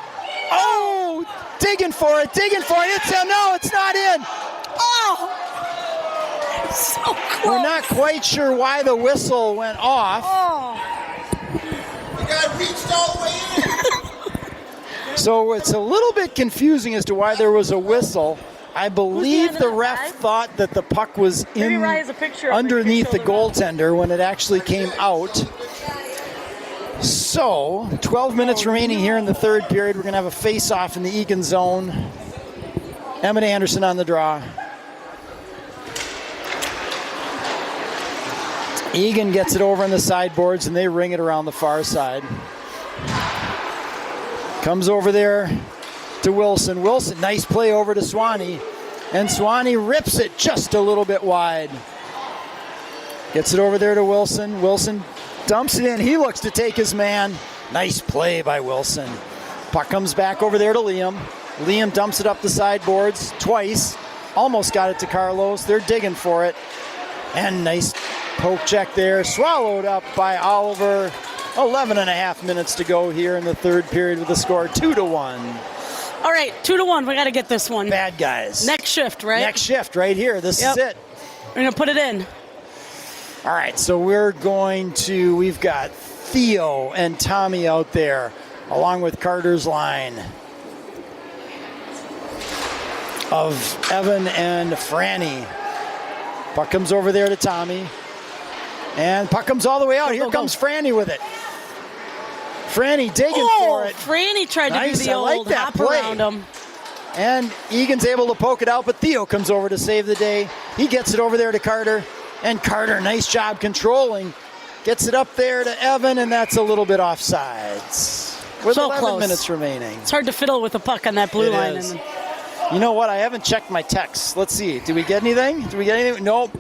Speaker 2: Oh, digging for it. It's no, it's not in.
Speaker 1: Oh, so close.
Speaker 2: We're not quite sure why the whistle went off.
Speaker 1: Oh.
Speaker 5: The guy reached all the way in.
Speaker 2: So it's a little bit confusing as to why there was a whistle. I believe the ref thought that the puck was in underneath the goaltender when it actually came out. So, 12 minutes remaining here in the third period. We're going to have a face-off in the Eagan zone. Emmett Anderson on the draw. Eagan gets it over on the sideboards, and they ring it around the far side. Comes over there to Wilson. Wilson, nice play over to Swanee. And Swanee rips it just a little bit wide. Gets it over there to Wilson. Wilson dumps it in. He looks to take his man. Nice play by Wilson. Puck comes back over there to Liam. Liam dumps it up the sideboards twice. Almost got it to Carlos. They're digging for it. And nice poke check there. Swallowed up by Oliver. 11 and a half minutes to go here in the third period with the score 2-1.
Speaker 1: All right, 2-1. We got to get this one.
Speaker 2: Bad guys.
Speaker 1: Next shift, right?
Speaker 2: Next shift right here. This is it.
Speaker 1: We're going to put it in.
Speaker 2: All right, so we've got Theo and Tommy out there, along with Carter's line of Evan and Franny. Puck comes over there to Tommy, and puck comes all the way out. Here comes Franny with it. Franny digging for it.
Speaker 1: Franny tried to do the old hop around him.
Speaker 2: And Egan's able to poke it out, but Theo comes over to save the day. He gets it over there to Carter. And Carter, nice job controlling. Gets it up there to Evan, and that's a little bit offsides. With 11 minutes remaining.
Speaker 1: It's hard to fiddle with the puck on that blue line.
Speaker 2: You know what? I haven't checked my texts. Let's see. Did we get anything? Nope.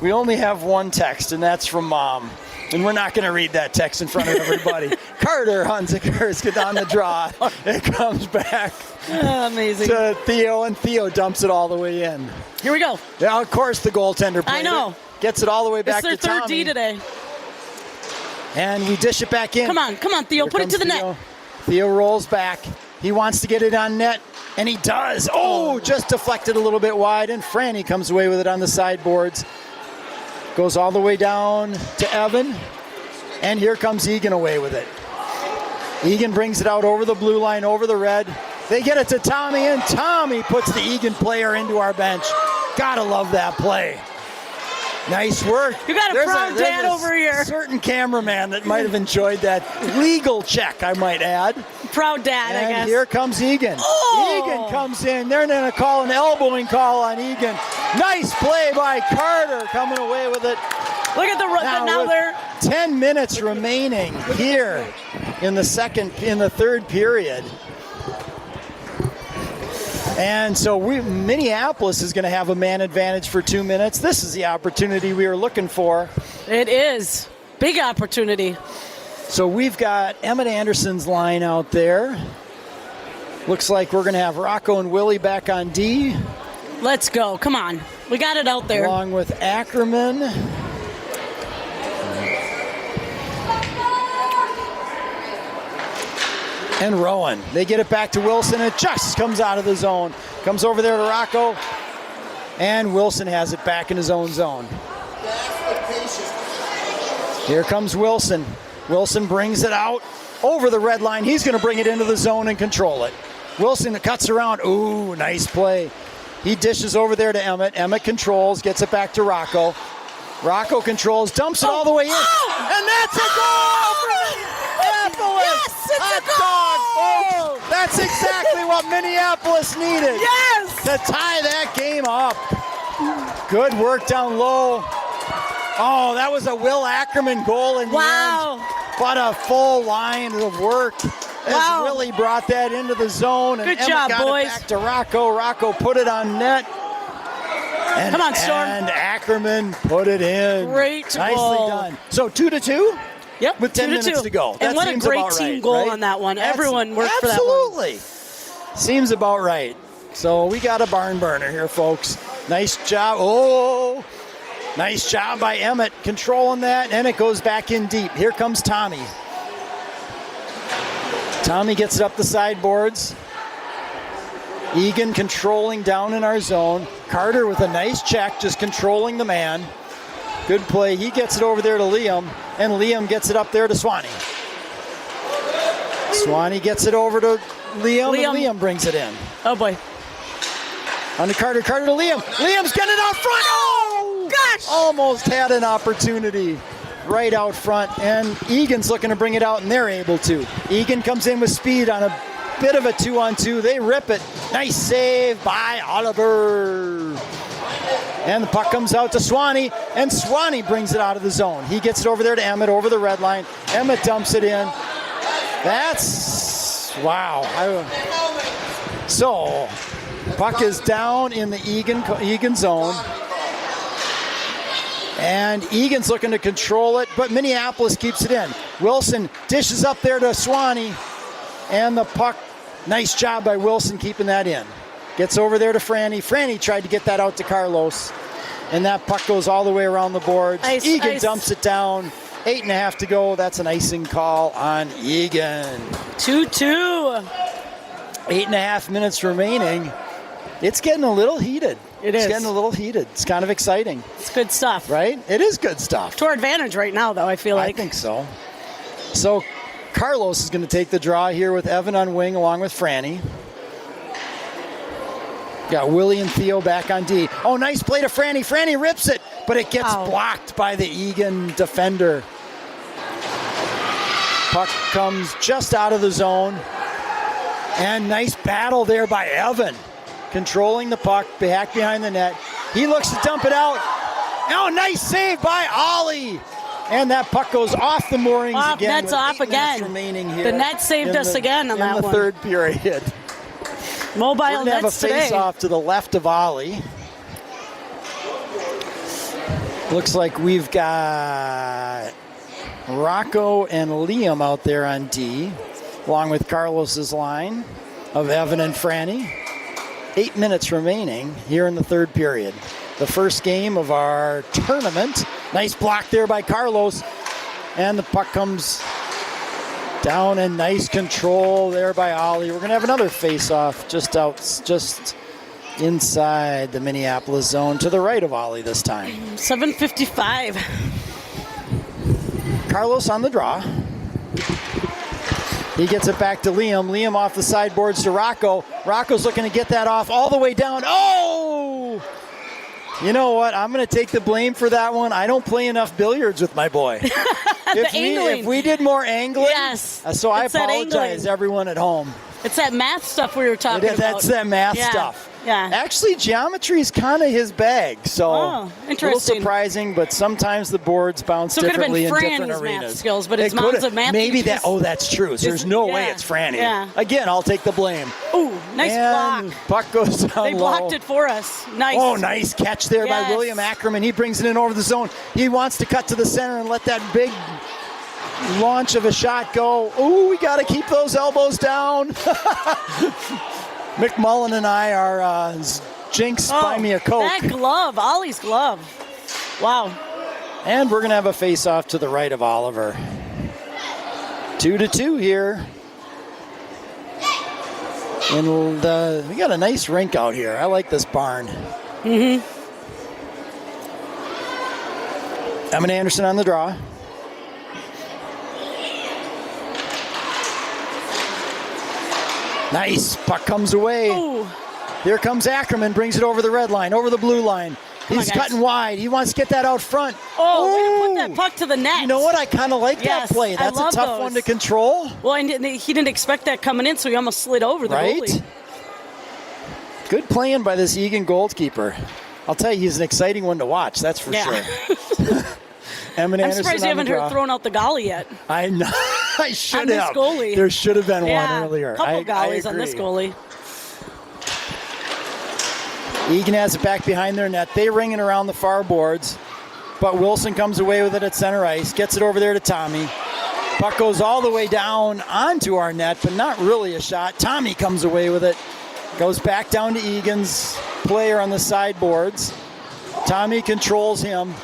Speaker 2: We only have one text, and that's from Mom. And we're not going to read that text in front of everybody. Carter Hunziker get on the draw. It comes back
Speaker 1: amazing
Speaker 2: to Theo, and Theo dumps it all the way in.
Speaker 1: Here we go.
Speaker 2: Yeah, of course the goaltender played
Speaker 1: I know.
Speaker 2: it. Gets it all the way back to Tommy.
Speaker 1: It's their third D today.
Speaker 2: And we dish it back in.
Speaker 1: Come on, Theo. Put it to the net.
Speaker 2: Theo rolls back. He wants to get it on net, and he does. Oh, just deflected a little bit wide, and Franny comes away with it on the sideboards. Goes all the way down to Evan, and here comes Eagan away with it. Eagan brings it out over the blue line, over the red. They get it to Tommy, and Tommy puts the Eagan player into our bench. Gotta love that play. Nice work.
Speaker 1: You got a proud dad over here.
Speaker 2: Certain cameraman that might have enjoyed that legal check, I might add.
Speaker 1: Proud dad,
Speaker 2: and
Speaker 1: I guess.
Speaker 2: Here comes Eagan.
Speaker 1: Oh!
Speaker 2: Eagan comes in. They're going to call an elbowing call on Eagan. Nice play by Carter, coming away with it.
Speaker 1: Look at now they're
Speaker 2: 10 minutes remaining here in the third period. And so Minneapolis is going to have a man advantage for 2 minutes. This is the opportunity we were looking for.
Speaker 1: It is. Big opportunity.
Speaker 2: So we've got Emmett Anderson's line out there. Looks like we're going to have Rocco and Willie back on D.
Speaker 1: Let's go. Come on. We got it out there.
Speaker 2: Along with Ackerman. And Rowan. They get it back to Wilson. It just comes out of the zone. Comes over there to Rocco. And Wilson has it back in his own zone. Here comes Wilson. Wilson brings it out over the red line. He's going to bring it into the zone and control it. Wilson cuts around. Ooh, nice play. He dishes over there to Emmett. Emmett controls, gets it back to Rocco. Rocco controls, dumps it all the way in. And that's a goal! Minneapolis!
Speaker 1: Yes, it's
Speaker 2: Hot
Speaker 1: a goal!
Speaker 2: dog, folks! That's exactly what Minneapolis needed.
Speaker 1: Yes!
Speaker 2: To tie that game up. Good work down low. Oh, that was a Will Ackerman goal in the end. But a full line of work as Willie brought that into the zone. And
Speaker 1: Good
Speaker 2: Emmett
Speaker 1: job,
Speaker 2: got
Speaker 1: boys.
Speaker 2: it back to Rocco. Rocco put it on net. And,
Speaker 1: Come on, Storm.
Speaker 2: And Ackerman put it in.
Speaker 1: Great
Speaker 2: Nicely
Speaker 1: goal.
Speaker 2: done. So 2-2?
Speaker 1: Yep.
Speaker 2: With 10 minutes to go.
Speaker 1: And
Speaker 2: That
Speaker 1: what a
Speaker 2: seems
Speaker 1: great
Speaker 2: about
Speaker 1: team
Speaker 2: right,
Speaker 1: goal
Speaker 2: right?
Speaker 1: on that one.
Speaker 2: That's-
Speaker 1: Everyone worked for that one.
Speaker 2: Absolutely. Seems about right. So we got a barn burner here, folks. Nice job. Oh, nice job by Emmett controlling that, and it goes back in deep. Here comes Tommy. Tommy gets it up the sideboards. Eagan controlling down in our zone. Carter with a nice check, just controlling the man. Good play. He gets it over there to Liam, and Liam gets it up there to Swanee. Swanee gets it over to Liam, and Liam brings it in.
Speaker 1: Oh, boy.
Speaker 2: On to Carter. Carter to Liam. Liam's getting it out front. Oh,
Speaker 1: gosh!
Speaker 2: Almost had an opportunity right out front, and Egan's looking to bring it out, and they're able to. Eagan comes in with speed on a bit of a 2-on-2. They rip it. Nice save by Oliver. And the puck comes out to Swanee, and Swanee brings it out of the zone. He gets it over there to Emmett, over the red line. Emmett dumps it in. That's, wow. So, puck is down in the Eagan zone. And Egan's looking to control it, but Minneapolis keeps it in. Wilson dishes up there to Swanee, and the puck, nice job by Wilson keeping that in. Gets over there to Franny. Franny tried to get that out to Carlos, and that puck goes all the way around the boards. Eagan dumps it down. 8.5 to go. That's an icing call on Eagan.
Speaker 1: 2-2.
Speaker 2: 8.5 minutes remaining. It's getting a little heated. It's getting a little heated. It's kind of exciting.
Speaker 1: It's good stuff.
Speaker 2: Right? It is good stuff.
Speaker 1: To our advantage right now, though, I feel like.
Speaker 2: I think so. So Carlos is going to take the draw here with Evan on wing along with Franny. Got Willie and Theo back on D. Oh, nice play to Franny. Franny rips it, but it gets blocked by the Eagan defender. Puck comes just out of the zone. And nice battle there by Evan. Controlling the puck back behind the net. He looks to dump it out. Oh, nice save by Ollie. And that puck goes off the moorings again.
Speaker 1: Net's off again.
Speaker 2: Remaining here
Speaker 1: the net saved us again on that one.
Speaker 2: In the third period.
Speaker 1: Mobile
Speaker 2: We're going to have a
Speaker 1: nets today.
Speaker 2: face-off to the left of Ollie. Looks like we've got Rocco and Liam out there on D, along with Carlos's line of Evan and Franny. 8 minutes remaining here in the third period. The first game of our tournament. Nice block there by Carlos. And the puck comes down, and nice control there by Ollie. We're going to have another face-off just inside the Minneapolis zone to the right of Ollie this time.
Speaker 1: 7:55.
Speaker 2: Carlos on the draw. He gets it back to Liam. Liam off the sideboards to Rocco. Rocco's looking to get that off all the way down. Oh! You know what? I'm going to take the blame for that one. I don't play enough billiards with my boy. If we did more angling, so I apologize, everyone at home.
Speaker 1: It's that math stuff we were talking about.
Speaker 2: That's that math stuff.
Speaker 1: Yeah.
Speaker 2: Actually, geometry is kind of his bag, so
Speaker 1: interesting.
Speaker 2: A little surprising, but sometimes the boards bounce differently in different arenas.
Speaker 1: Math skills, but it's mom's a math
Speaker 2: maybe
Speaker 1: teacher.
Speaker 2: That's true. So there's no way it's Franny.
Speaker 1: Yeah.
Speaker 2: Again, I'll take the blame.
Speaker 1: Ooh, nice block.
Speaker 2: Puck goes down
Speaker 1: They blocked it for us. Nice.
Speaker 2: Oh, nice catch there by William Ackerman. He brings it in over the zone. He wants to cut to the center and let that big launch of a shot go. Ooh, we got to keep those elbows down. McMullen and I are Jinx, buy me a Coke.
Speaker 1: That glove, Ollie's glove. Wow.
Speaker 2: And we're going to have a face-off to the right of Oliver. 2-2 here. And we got a nice rink out here. I like this barn.
Speaker 1: Mm-hmm.
Speaker 2: Emmett Anderson on the draw. Nice. Puck comes away.
Speaker 1: Ooh.
Speaker 2: Here comes Ackerman, brings it over the red line, over the blue line. He's cutting wide. He wants to get that out front.
Speaker 1: Oh, way to put that puck to the net.
Speaker 2: You know what? I kind of like that play. That's a tough one to control.
Speaker 1: Well, and he didn't expect that coming in, so he almost slid over the goalie.
Speaker 2: Good playing by this Eagan goalkeeper. I'll tell you, he's an exciting one to watch. That's for sure.
Speaker 1: I'm surprised you haven't thrown out the goalie yet.
Speaker 2: I know. I should have.
Speaker 1: On this goalie.
Speaker 2: There should have been one earlier.
Speaker 1: A couple goalies on this goalie.
Speaker 2: Eagan has it back behind their net. They ring it around the far boards, but Wilson comes away with it at center ice, gets it over there to Tommy. Puck goes all the way down onto our net, but not really a shot. Tommy comes away with it. Goes back down to Eagan's player on the sideboards. Tommy controls him.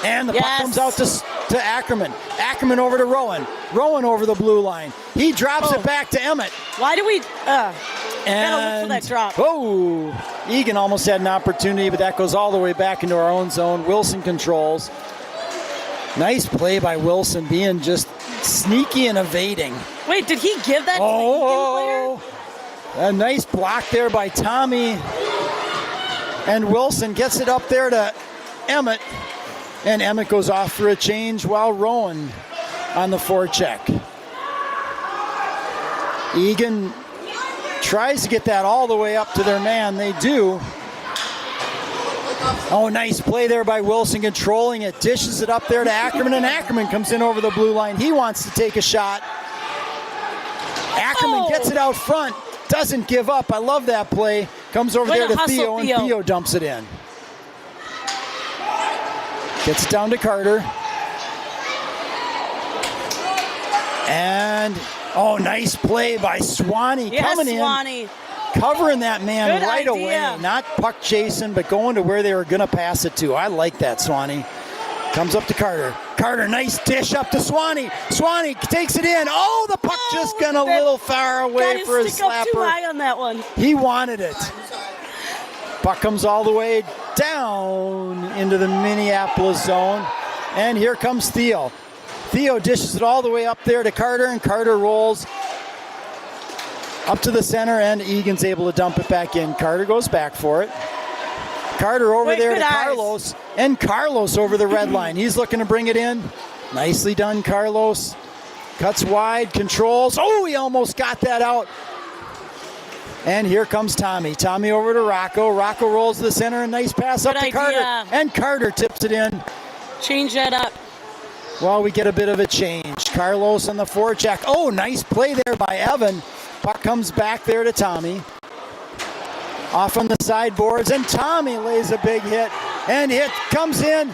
Speaker 2: And the puck comes out to Ackerman. Ackerman over to Rowan. Rowan over the blue line. He drops it back to Emmett.
Speaker 1: Why do we gotta look for that drop?
Speaker 2: Oh, Eagan almost had an opportunity, but that goes all the way back into our own zone. Wilson controls. Nice play by Wilson, being just sneaky and evading.
Speaker 1: Wait, did he give that to the Eagan player?
Speaker 2: A nice block there by Tommy. And Wilson gets it up there to Emmett. And Emmett goes off for a change while Rowan on the forecheck. Eagan tries to get that all the way up to their man. They do. Oh, nice play there by Wilson, controlling it. Dishes it up there to Ackerman, and Ackerman comes in over the blue line. He wants to take a shot. Ackerman gets it out front. Doesn't give up. I love that play. Comes over there to Theo, and Theo dumps it in. Gets it down to Carter. And, nice play by Swanee coming in. Covering that man right away. Not puck chasing, but going to where they were going to pass it to. I like that, Swanee. Comes up to Carter. Carter, nice dish up to Swanee. Swanee takes it in. Oh, the puck just got a little far away for a slapper.
Speaker 1: Too high on that one.
Speaker 2: He wanted it. Puck comes all the way down into the Minneapolis zone. And here comes Theo. Theo dishes it all the way up there to Carter, and Carter rolls up to the center, and Egan's able to dump it back in. Carter goes back for it. Carter over there to Carlos, and Carlos over the red line. He's looking to bring it in. Nicely done, Carlos. Cuts wide, controls. Oh, he almost got that out. And here comes Tommy. Tommy over to Rocco. Rocco rolls to the center. A nice pass up to Carter. And Carter tips it in.
Speaker 1: Change that up.
Speaker 2: Well, we get a bit of a change. Carlos on the forecheck. Oh, nice play there by Evan. Puck comes back there to Tommy. Off on the sideboards. And Tommy lays a big hit. And hit comes in.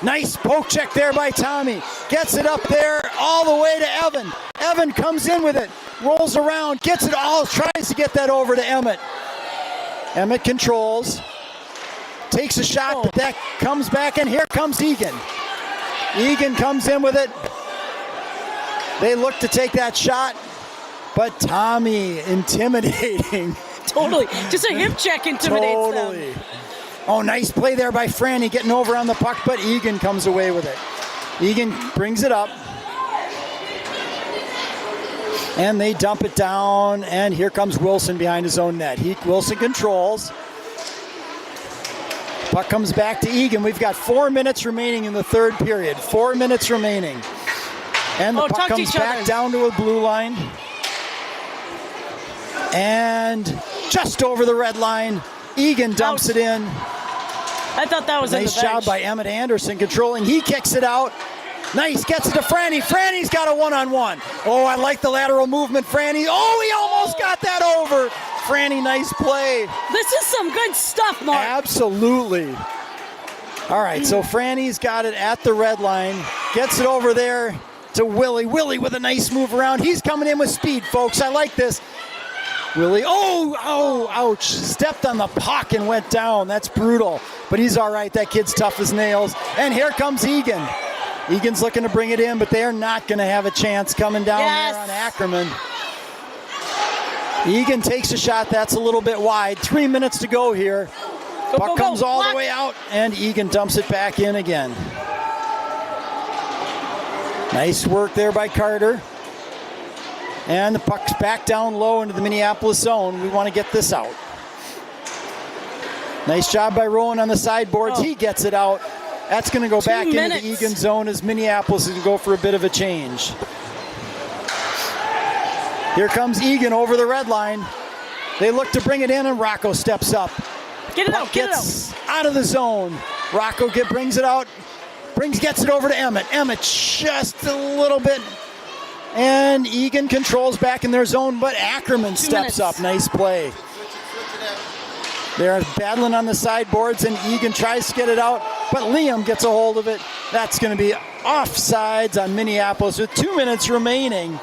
Speaker 2: Nice poke check there by Tommy. Gets it up there all the way to Evan. Evan comes in with it. Rolls around, gets it all, tries to get that over to Emmett. Emmett controls, takes a shot, but that comes back, and here comes Eagan. Eagan comes in with it. They look to take that shot, but Tommy intimidating.
Speaker 1: Totally, just a hip check intimidates them.
Speaker 2: Oh, nice play there by Franny, getting over on the puck, but Eagan comes away with it. Eagan brings it up. And they dump it down, and here comes Wilson behind his own net. Wilson controls. Puck comes back to Eagan. We've got 4 minutes remaining in the third period. 4 minutes remaining. And the puck comes back down to a blue line. And just over the red line, Eagan dumps it in.
Speaker 1: I thought that was
Speaker 2: nice job by Emmett Anderson controlling. He kicks it out. Nice, gets it to Franny. Franny's got a one-on-one. Oh, I like the lateral movement, Franny. Oh, he almost got that over. Franny, nice play.
Speaker 1: This is some good stuff, Mark.
Speaker 2: Absolutely. All right, so Franny's got it at the red line. Gets it over there to Willie. Willie with a nice move around. He's coming in with speed, folks. I like this. Willie, ouch. Stepped on the puck and went down. That's brutal. But he's all right. That kid's tough as nails. And here comes Eagan. Egan's looking to bring it in, but they're not going to have a chance coming down there on Ackerman. Eagan takes a shot. That's a little bit wide. 3 minutes to go here. Puck comes all the way out, and Eagan dumps it back in again. Nice work there by Carter. And the puck's back down low into the Minneapolis zone. We want to get this out. Nice job by Rowan on the sideboards.
Speaker 1: Oh.
Speaker 2: He gets it out. That's going to go back
Speaker 1: minutes.
Speaker 2: into the Eagan zone as Minneapolis is going to go for a bit of a change. Here comes Eagan over the red line. They look to bring it in, and Rocco steps up.
Speaker 1: Get it out, get it out.
Speaker 2: Gets out of the zone. Rocco brings it out. Gets it over to Emmett. Emmett just a little bit. And Eagan controls back in their zone, but Ackerman steps up. Nice play. They're battling on the sideboards, and Eagan tries to get it out, but Liam gets a hold of it. That's going to be offsides on Minneapolis with 2 minutes remaining.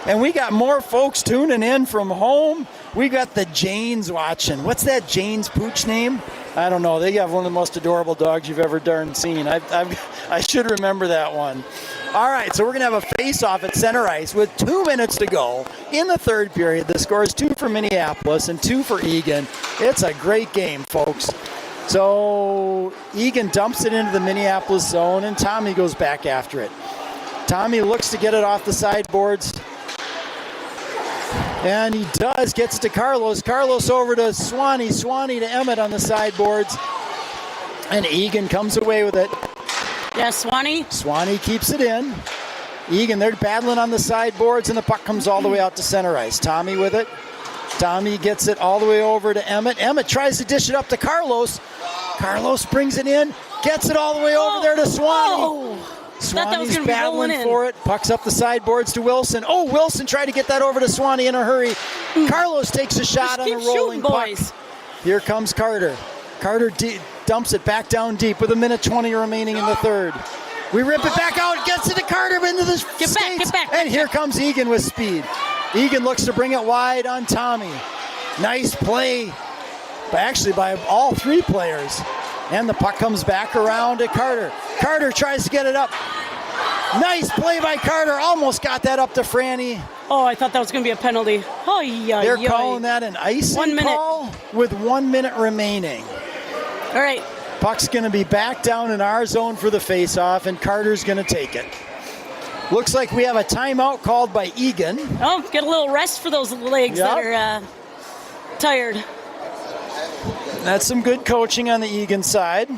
Speaker 2: And we got more folks tuning in from home. We got the Janes watching. What's that Janes pooch name? I don't know. They have one of the most adorable dogs you've ever darn seen. I should remember that one. All right, so we're going to have a face-off at center ice with 2 minutes to go in the third period. The score is 2 for Minneapolis and 2 for Eagan. It's a great game, folks. So Eagan dumps it into the Minneapolis zone, and Tommy goes back after it. Tommy looks to get it off the sideboards. And he does, gets to Carlos. Carlos over to Swanee. Swanee to Emmett on the sideboards. And Eagan comes away with it.
Speaker 1: Yeah, Swanee.
Speaker 2: Swanee keeps it in. Eagan, they're battling on the sideboards, and the puck comes all the way out to center ice. Tommy with it. Tommy gets it all the way over to Emmett. Emmett tries to dish it up to Carlos. Carlos brings it in, gets it all the way over there to Swanee. Swanee's battling for it. Pucks up the sideboards to Wilson. Oh, Wilson tried to get that over to Swanee in a hurry. Carlos takes a shot on a rolling puck. Here comes Carter. Carter dumps it back down deep with 1:20 remaining in the third. We rip it back out, gets it to Carter into the skates.
Speaker 1: Get back.
Speaker 2: And here comes Eagan with speed. Eagan looks to bring it wide on Tommy. Nice play, actually by all three players. And the puck comes back around to Carter. Carter tries to get it up. Nice play by Carter. Almost got that up to Franny.
Speaker 1: Oh, I thought that was going to be a penalty.
Speaker 2: They're calling that an icing call with 1 minute remaining.
Speaker 1: All right.
Speaker 2: Puck's going to be back down in our zone for the face-off, and Carter's going to take it. Looks like we have a timeout called by Eagan.
Speaker 1: Oh, get a little rest for those legs that are tired.
Speaker 2: That's some good coaching on the Eagan side.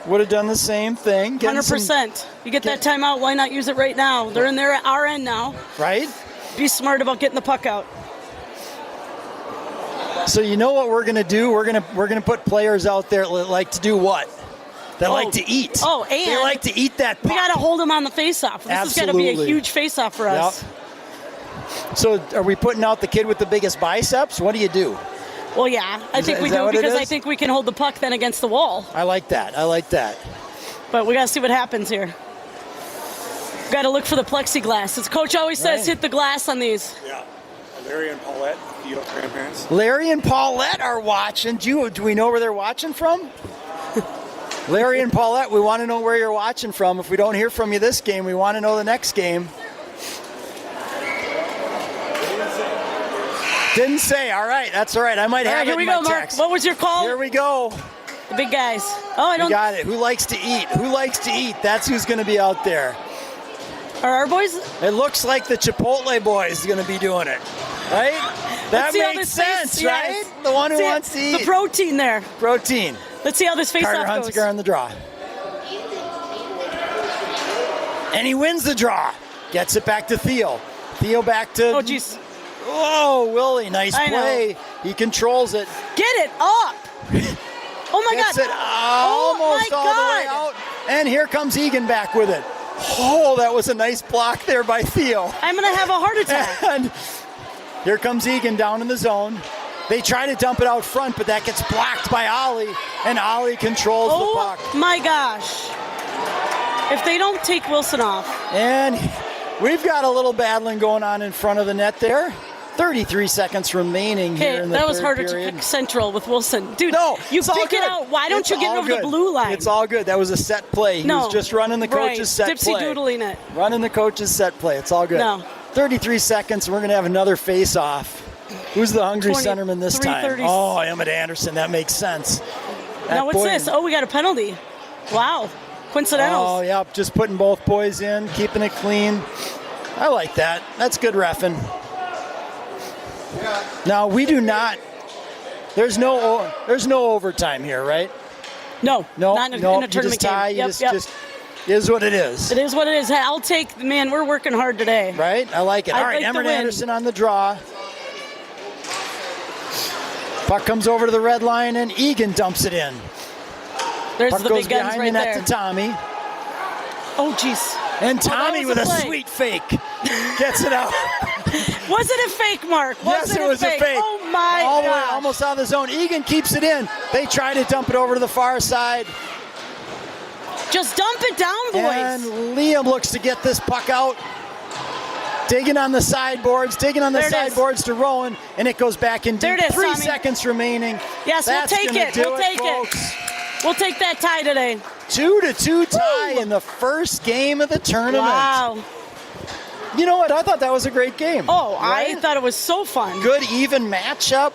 Speaker 2: Would have done the same thing.
Speaker 1: 100%. You get that timeout, why not use it right now? They're in there at our end now.
Speaker 2: Right?
Speaker 1: Be smart about getting the puck out.
Speaker 2: So you know what we're going to do? We're going to put players out there that like to do what? That like to eat.
Speaker 1: Oh, and
Speaker 2: they like to eat that puck.
Speaker 1: We got to hold them on the face-off. This is going to be a huge face-off for us.
Speaker 2: Yep. So are we putting out the kid with the biggest biceps? What do you do?
Speaker 1: Well, yeah, I think we do because I think we can hold the puck then against the wall.
Speaker 2: I like that.
Speaker 1: But we got to see what happens here. Got to look for the plexiglass. As Coach always says, hit the glass on these.
Speaker 4: Yeah. Larry and Paulette, you have grandparents?
Speaker 2: Larry and Paulette are watching. Do we know where they're watching from? Larry and Paulette, we want to know where you're watching from. If we don't hear from you this game, we want to know the next game. Didn't say. All right, that's all right. I might have it in my text.
Speaker 1: Mark. What was your call?
Speaker 2: Here we go.
Speaker 1: The big guys. Oh, I don't.
Speaker 2: You got it. Who likes to eat? Who likes to eat? That's who's going to be out there.
Speaker 1: Are our boys?
Speaker 2: It looks like the Chipotle boys are going to be doing it, right? That makes sense, right?
Speaker 1: Yes.
Speaker 2: The one who wants to eat.
Speaker 1: The protein there.
Speaker 2: Protein.
Speaker 1: Let's see how this face-off goes.
Speaker 2: Carter Hunziker on the draw. And he wins the draw. Gets it back to Theo. Theo back to...
Speaker 1: Oh, jeez.
Speaker 2: Whoa, Willie, nice play. He controls it.
Speaker 1: Get it up. Oh, my
Speaker 2: Gets
Speaker 1: God.
Speaker 2: It almost all the way out. And here comes Eagan back with it. Oh, that was a nice block there by Theo.
Speaker 1: I'm going to have a heart attack.
Speaker 2: And here comes Eagan down in the zone. They try to dump it out front, but that gets blocked by Ollie, and Ollie controls the puck.
Speaker 1: Oh, my gosh. If they don't take Wilson off.
Speaker 2: And we've got a little battling going on in front of the net there. 33 seconds remaining here in the
Speaker 1: that was
Speaker 2: third
Speaker 1: harder
Speaker 2: period.
Speaker 1: to pick central with Wilson. Dude,
Speaker 2: no,
Speaker 1: you pick it out. Why don't you get over the blue line?
Speaker 2: It's all good. That was a set play. He was just running the coach's set play.
Speaker 1: Dipsy-doodling it.
Speaker 2: Running the coach's set play. It's all good.
Speaker 1: No.
Speaker 2: 33 seconds, and we're going to have another face-off. Who's the hungry centerman this time? Oh, Emmett Anderson. That makes sense.
Speaker 1: Now what's this? Oh, we got a penalty. Wow. Coincidentals.
Speaker 2: Oh, yeah. Just putting both boys in, keeping it clean. I like that. That's good reffing. Now, we do not There's no overtime here, right?
Speaker 1: No, not in a
Speaker 2: you
Speaker 1: tournament
Speaker 2: just tie.
Speaker 1: game.
Speaker 2: You just is what it is.
Speaker 1: It is what it is. Hey, I'll take. Man, we're working hard today.
Speaker 2: Right? I like it. All right,
Speaker 1: like the
Speaker 2: Emmett
Speaker 1: win.
Speaker 2: Anderson on the draw. Puck comes over to the red line, and Eagan dumps it in.
Speaker 1: There's
Speaker 2: Puck
Speaker 1: the
Speaker 2: goes
Speaker 1: big guns
Speaker 2: behind
Speaker 1: right
Speaker 2: the net
Speaker 1: there.
Speaker 2: to Tommy.
Speaker 1: Oh, jeez.
Speaker 2: And
Speaker 1: that
Speaker 2: Tommy
Speaker 1: was
Speaker 2: with
Speaker 1: a
Speaker 2: a
Speaker 1: play.
Speaker 2: sweet fake gets it out.
Speaker 1: Was it a fake, Mark?
Speaker 2: Yes, it was a fake.
Speaker 1: Oh, my
Speaker 2: All the way,
Speaker 1: gosh.
Speaker 2: almost out of the zone. Eagan keeps it in. They try to dump it over to the far side.
Speaker 1: Just dump it down, boys.
Speaker 2: And Liam looks to get this puck out. Digging on the sideboards to Rowan, and it goes back in deep.
Speaker 1: There it is,
Speaker 2: 3
Speaker 1: Tommy.
Speaker 2: seconds remaining.
Speaker 1: Yes,
Speaker 2: That's
Speaker 1: we'll take
Speaker 2: gonna
Speaker 1: it.
Speaker 2: do
Speaker 1: We'll take
Speaker 2: folks.
Speaker 1: it. We'll take that tie today.
Speaker 2: 2-2 tie in the first game of the tournament.
Speaker 1: Wow.
Speaker 2: You know what? I thought that was a great game.
Speaker 1: Oh,
Speaker 2: right?
Speaker 1: I thought it was so fun.
Speaker 2: Good even matchup.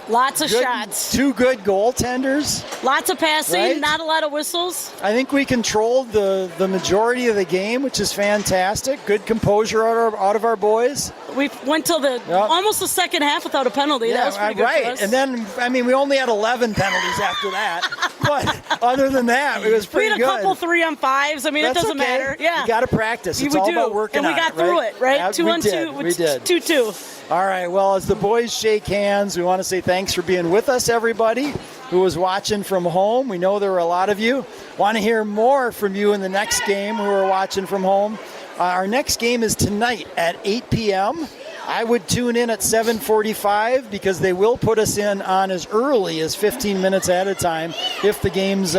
Speaker 1: Lots of
Speaker 2: Good,
Speaker 1: shots.
Speaker 2: 2 good goaltenders.
Speaker 1: Lots of passing,
Speaker 2: Right?
Speaker 1: not a lot of whistles.
Speaker 2: I think we controlled the majority of the game, which is fantastic. Good composure out of our boys.
Speaker 1: We went till almost the second half without a penalty. That was pretty good
Speaker 2: right.
Speaker 1: for us.
Speaker 2: And then, we only had 11 penalties after that. But other than that, it was
Speaker 1: we
Speaker 2: pretty
Speaker 1: had a
Speaker 2: good.
Speaker 1: couple 3-on-5s. I mean,
Speaker 2: That's
Speaker 1: it doesn't
Speaker 2: okay.
Speaker 1: matter. Yeah.
Speaker 2: You got to practice. It's
Speaker 1: we
Speaker 2: all
Speaker 1: do.
Speaker 2: about working
Speaker 1: and we
Speaker 2: on
Speaker 1: got
Speaker 2: it,
Speaker 1: through
Speaker 2: right?
Speaker 1: it, right?
Speaker 2: Yeah,
Speaker 1: 2-on-2.
Speaker 2: We did.
Speaker 1: 2-2.
Speaker 2: All right, well, as the boys shake hands, we want to say thanks for being with us, everybody who was watching from home. We know there were a lot of you. Want to hear more from you in the next game who are watching from home. Our next game is tonight at 8 p.m. I would tune in at 7:45 because they will put us in on as early as 15 minutes at a time if the games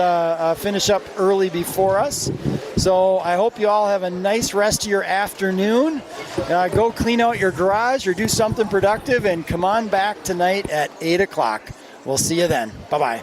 Speaker 2: finish up early before us. So I hope you all have a nice rest of your afternoon. Go clean out your garage or do something productive and come on back tonight at 8 o'clock. We'll see you then. Bye-bye.